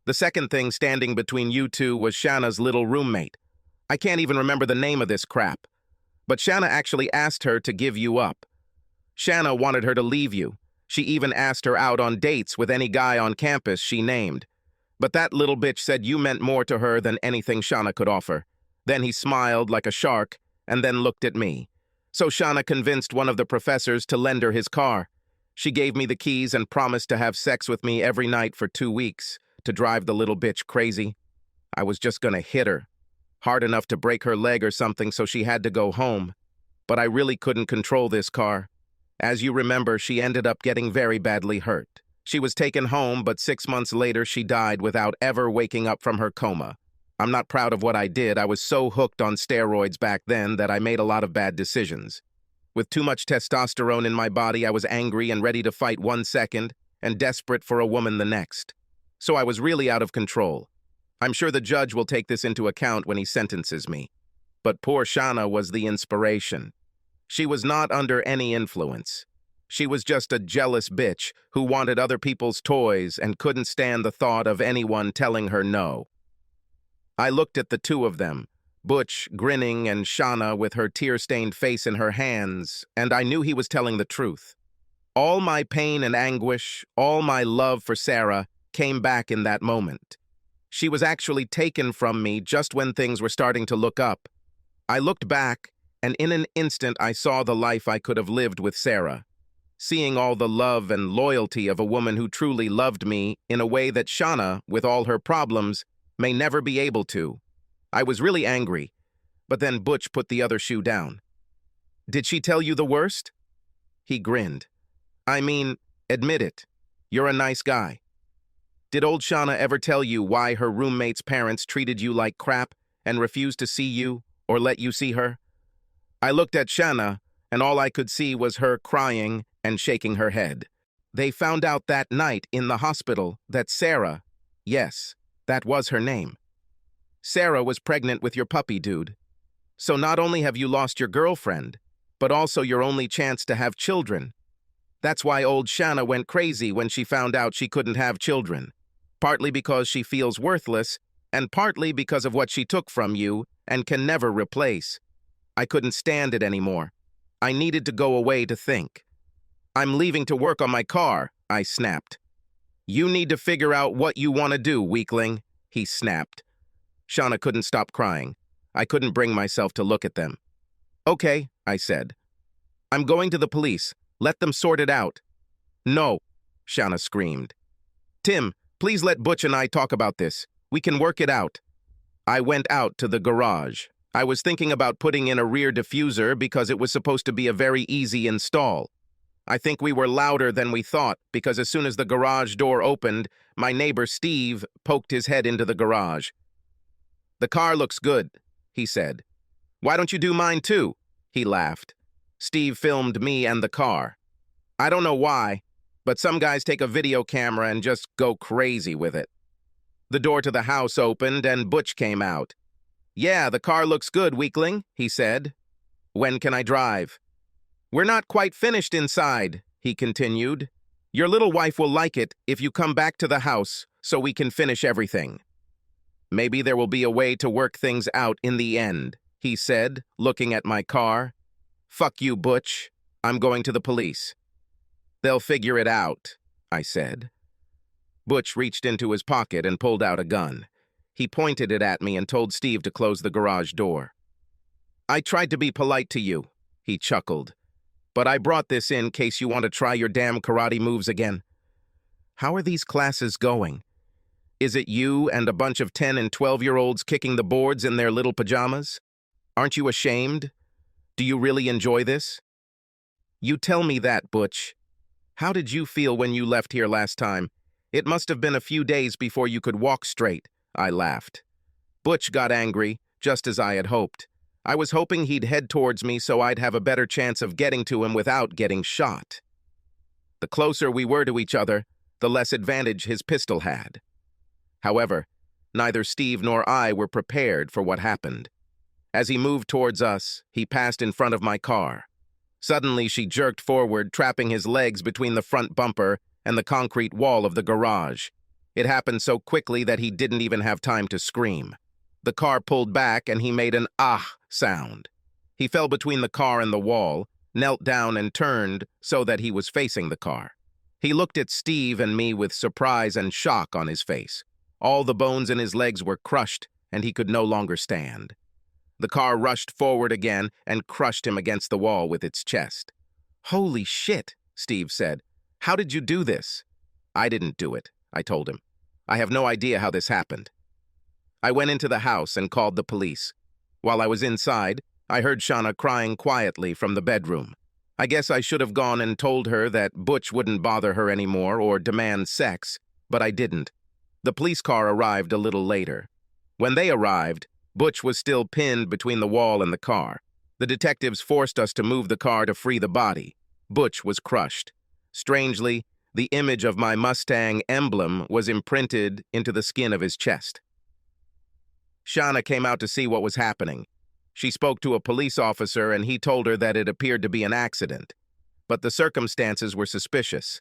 The second thing standing between you two was Shauna's little roommate. I can't even remember the name of this crap. But Shauna actually asked her to give you up. Shauna wanted her to leave you. She even asked her out on dates with any guy on campus she named. But that little bitch said you meant more to her than anything Shauna could offer. Then he smiled like a shark and then looked at me. So Shauna convinced one of the professors to lend her his car. She gave me the keys and promised to have sex with me every night for 2 weeks to drive the little bitch crazy. I was just gonna hit her. Hard enough to break her leg or something, so she had to go home. But I really couldn't control this car. As you remember, she ended up getting very badly hurt. She was taken home, but 6 months later she died without ever waking up from her coma. I'm not proud of what I did. I was so hooked on steroids back then that I made a lot of bad decisions. With too much testosterone in my body, I was angry and ready to fight 1 second and desperate for a woman the next. So I was really out of control. I'm sure the judge will take this into account when he sentences me. But poor Shauna was the inspiration. She was not under any influence. She was just a jealous bitch who wanted other people's toys and couldn't stand the thought of anyone telling her no. I looked at the 2 of them, Butch grinning and Shauna with her tear-stained face in her hands, and I knew he was telling the truth. All my pain and anguish, all my love for Sarah came back in that moment. She was actually taken from me just when things were starting to look up. I looked back, and in an instant I saw the life I could have lived with Sarah. Seeing all the love and loyalty of a woman who truly loved me in a way that Shauna, with all her problems, May never be able to. I was really angry, but then Butch put the other shoe down. Did she tell you the worst? He grinned. I mean, admit it. You're a nice guy. Did old Shauna ever tell you why her roommate's parents treated you like crap and refused to see you or let you see her? I looked at Shauna, and all I could see was her crying and shaking her head. They found out that night in the hospital that Sarah, yes, that was her name. Sarah was pregnant with your puppy, dude. So not only have you lost your girlfriend, but also your only chance to have children. That's why old Shanna went crazy when she found out she couldn't have children. Partly because she feels worthless, and partly because of what she took from you and can never replace. I couldn't stand it anymore. I needed to go away to think. I'm leaving to work on my car, I snapped. You need to figure out what you want to do, weakling, he snapped. Shauna couldn't stop crying. I couldn't bring myself to look at them. Okay, I said. I'm going to the police. Let them sort it out. No, Shauna screamed. Tim, please let Butch and I talk about this. We can work it out. I went out to the garage. I was thinking about putting in a rear diffuser because it was supposed to be a very easy install. I think we were louder than we thought because as soon as the garage door opened, my neighbor Steve poked his head into the garage. The car looks good, he said. Why don't you do mine too? He laughed. Steve filmed me and the car. I don't know why, but some guys take a video camera and just go crazy with it. The door to the house opened and Butch came out. Yeah, the car looks good, weakling, he said. When can I drive? We're not quite finished inside, he continued. Your little wife will like it if you come back to the house so we can finish everything. Maybe there will be a way to work things out in the end, he said, looking at my car. Fuck you, Butch. I'm going to the police. They'll figure it out, I said. Butch reached into his pocket and pulled out a gun. He pointed it at me and told Steve to close the garage door. I tried to be polite to you, he chuckled. But I brought this in case you want to try your damn karate moves again. How are these classes going? Is it you and a bunch of 10 and 12-year-olds kicking the boards in their little pajamas? Aren't you ashamed? Do you really enjoy this? You tell me that, Butch. How did you feel when you left here last time? It must have been a few days before you could walk straight, I laughed. Butch got angry, just as I had hoped. I was hoping he'd head towards me so I'd have a better chance of getting to him without getting shot. The closer we were to each other, the less advantage his pistol had. However, neither Steve nor I were prepared for what happened. As he moved towards us, he passed in front of my car. Suddenly, she jerked forward, trapping his legs between the front bumper and the concrete wall of the garage. It happened so quickly that he didn't even have time to scream. The car pulled back and he made an ah sound. He fell between the car and the wall, knelt down and turned so that he was facing the car. He looked at Steve and me with surprise and shock on his face. All the bones in his legs were crushed and he could no longer stand. The car rushed forward again and crushed him against the wall with its chest. Holy shit, Steve said. How did you do this? I didn't do it, I told him. I have no idea how this happened. I went into the house and called the police. While I was inside, I heard Shauna crying quietly from the bedroom. I guess I should have gone and told her that Butch wouldn't bother her anymore or demand sex, but I didn't. The police car arrived a little later. When they arrived, Butch was still pinned between the wall and the car. The detectives forced us to move the car to free the body. Butch was crushed. Strangely, the image of my Mustang emblem was imprinted into the skin of his chest. Shauna came out to see what was happening. She spoke to a police officer and he told her that it appeared to be an accident. But the circumstances were suspicious.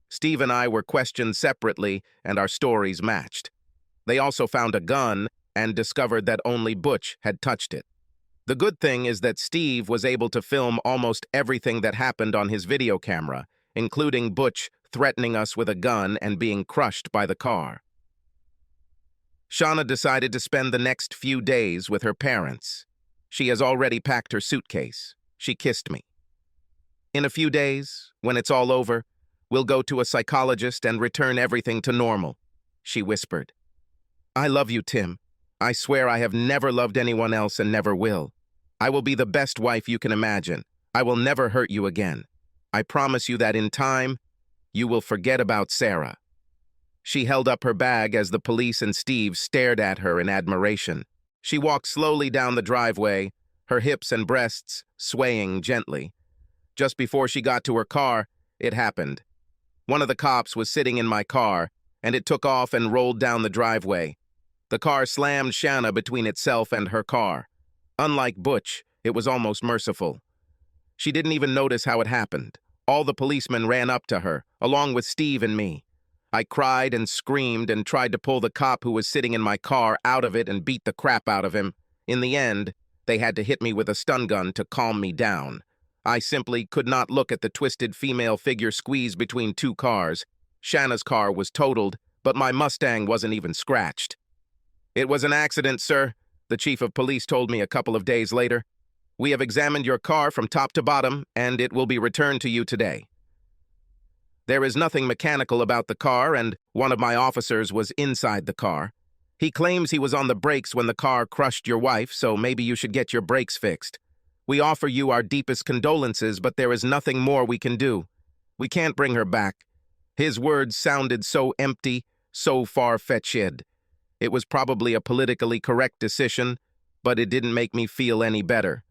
Steve and I were questioned separately and our stories matched. They also found a gun and discovered that only Butch had touched it. The good thing is that Steve was able to film almost everything that happened on his video camera, including Butch threatening us with a gun and being crushed by the car. Shauna decided to spend the next few days with her parents. She has already packed her suitcase. She kissed me. In a few days, when it's all over, we'll go to a psychologist and return everything to normal, she whispered. I love you, Tim. I swear I have never loved anyone else and never will. I will be the best wife you can imagine. I will never hurt you again. I promise you that in time, you will forget about Sarah." She held up her bag as the police and Steve stared at her in admiration. She walked slowly down the driveway, her hips and breasts swaying gently. Just before she got to her car, it happened. One of the cops was sitting in my car, and it took off and rolled down the driveway. The car slammed Shanna between itself and her car. Unlike Butch, it was almost merciful. She didn't even notice how it happened. All the policemen ran up to her, along with Steve and me. I cried and screamed and tried to pull the cop who was sitting in my car out of it and beat the crap out of him. In the end, they had to hit me with a stun gun to calm me down. I simply could not look at the twisted female figure squeezed between two cars. Shanna's car was totaled, but my Mustang wasn't even scratched. "It was an accident, sir," the chief of police told me a couple of days later. "We have examined your car from top to bottom, and it will be returned to you today." There is nothing mechanical about the car, and one of my officers was inside the car. He claims he was on the brakes when the car crushed your wife, so maybe you should get your brakes fixed. We offer you our deepest condolences, but there is nothing more we can do. We can't bring her back. His words sounded so empty, so far-fetched. It was probably a politically correct decision, but it didn't make me feel any better.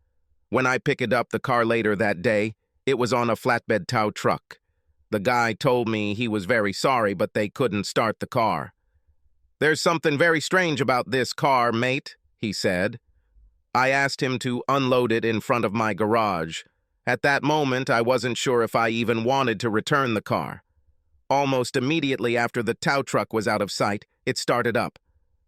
When I picked up the car later that day, it was on a flatbed tow truck. The guy told me he was very sorry, but they couldn't start the car. "There's something very strange about this car, mate," he said. I asked him to unload it in front of my garage. At that moment, I wasn't sure if I even wanted to return the car. Almost immediately after the tow truck was out of sight, it started up.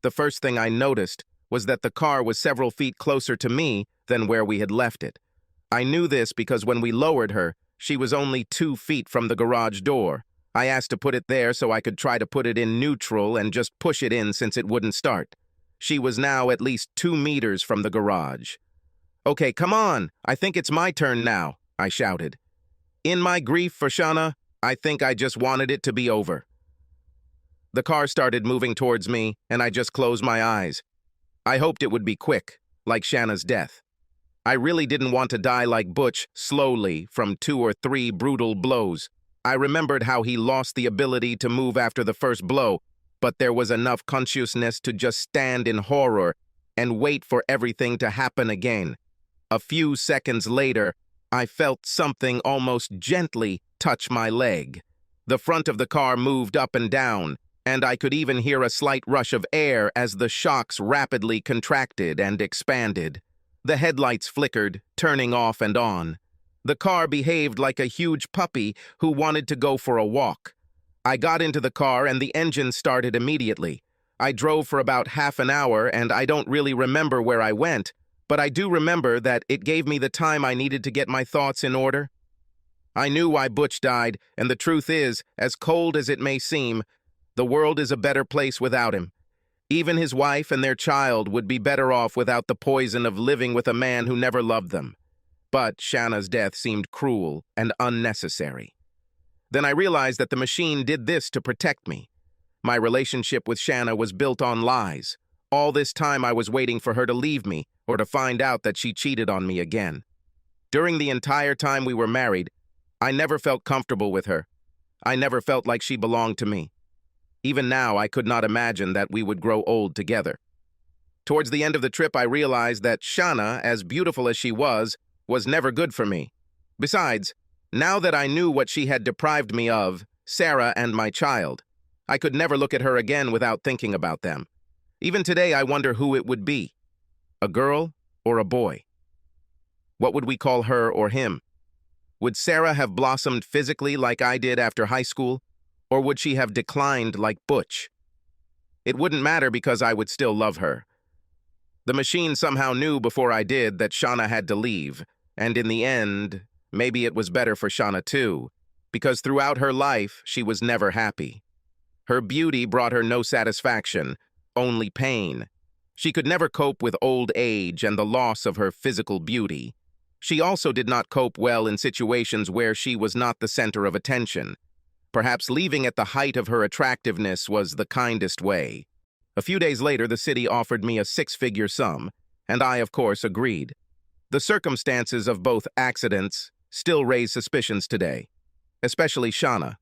The first thing I noticed was that the car was several feet closer to me than where we had left it. I knew this because when we lowered her, she was only 2 feet from the garage door. I asked to put it there so I could try to put it in neutral and just push it in since it wouldn't start. She was now at least 2 meters from the garage. "Okay, come on. I think it's my turn now," I shouted. In my grief for Shanna, I think I just wanted it to be over. The car started moving towards me, and I just closed my eyes. I hoped it would be quick, like Shanna's death. I really didn't want to die like Butch, slowly, from 2 or 3 brutal blows. I remembered how he lost the ability to move after the first blow, but there was enough consciousness to just stand in horror and wait for everything to happen again. A few seconds later, I felt something almost gently touch my leg. The front of the car moved up and down, and I could even hear a slight rush of air as the shocks rapidly contracted and expanded. The headlights flickered, turning off and on. The car behaved like a huge puppy who wanted to go for a walk. I got into the car and the engine started immediately. I drove for about half an hour and I don't really remember where I went, but I do remember that it gave me the time I needed to get my thoughts in order. I knew why Butch died, and the truth is, as cold as it may seem, the world is a better place without him. Even his wife and their child would be better off without the poison of living with a man who never loved them. But Shanna's death seemed cruel and unnecessary. Then I realized that the machine did this to protect me. My relationship with Shanna was built on lies. All this time I was waiting for her to leave me or to find out that she cheated on me again. During the entire time we were married, I never felt comfortable with her. I never felt like she belonged to me. Even now, I could not imagine that we would grow old together. Towards the end of the trip, I realized that Shanna, as beautiful as she was never good for me. Besides, now that I knew what she had deprived me of, Sarah and my child, I could never look at her again without thinking about them. Even today, I wonder who it would be. A girl or a boy? What would we call her or him? Would Sarah have blossomed physically like I did after high school? Or would she have declined like Butch? It wouldn't matter because I would still love her. The machine somehow knew before I did that Shanna had to leave, and in the end, maybe it was better for Shanna too, because throughout her life, she was never happy. Her beauty brought her no satisfaction, only pain. She could never cope with old age and the loss of her physical beauty. She also did not cope well in situations where she was not the center of attention. Perhaps leaving at the height of her attractiveness was the kindest way. A few days later, the city offered me a six-figure sum, and I, of course, agreed. The circumstances of both accidents still raise suspicions today, especially Shauna.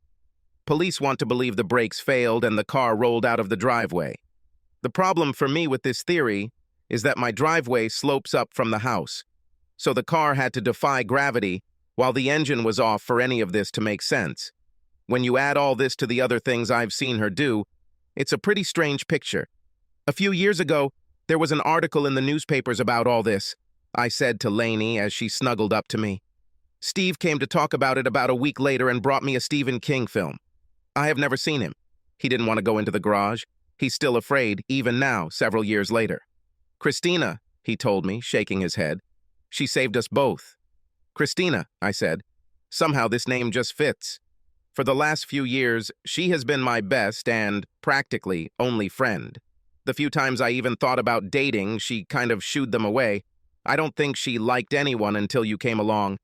Police want to believe the brakes failed and the car rolled out of the driveway. The problem for me with this theory is that my driveway slopes up from the house, so the car had to defy gravity while the engine was off for any of this to make sense. When you add all this to the other things I've seen her do, it's a pretty strange picture. A few years ago, there was an article in the newspapers about all this, I said to Lainey as she snuggled up to me. Steve came to talk about it about a week later and brought me a Stephen King film. I have never seen him. He didn't want to go into the garage. He's still afraid, even now, several years later. Christina, he told me, shaking his head. She saved us both. Christina, I said. Somehow this name just fits. For the last few years, she has been my best and, practically, only friend. The few times I even thought about dating, she kind of shooed them away. I don't think she liked anyone until you came along.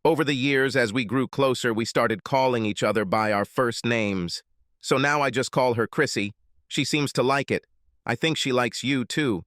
Over the years, as we grew closer, we started calling each other by our first names. So now I just call her Chrissy. She seems to like it. I think she likes you, too.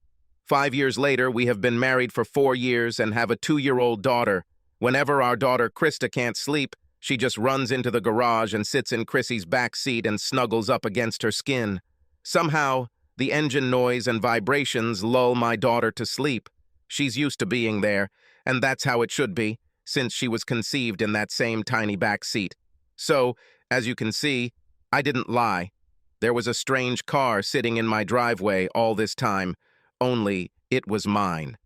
5 years later, we have been married for 4 years and have a 2-year-old daughter. Whenever our daughter Krista can't sleep, she just runs into the garage and sits in Chrissy's back seat and snuggles up against her skin. Somehow, the engine noise and vibrations lull my daughter to sleep. She's used to being there, and that's how it should be, since she was conceived in that same tiny back seat. So, as you can see, I didn't lie. There was a strange car sitting in my driveway all this time, only it was mine.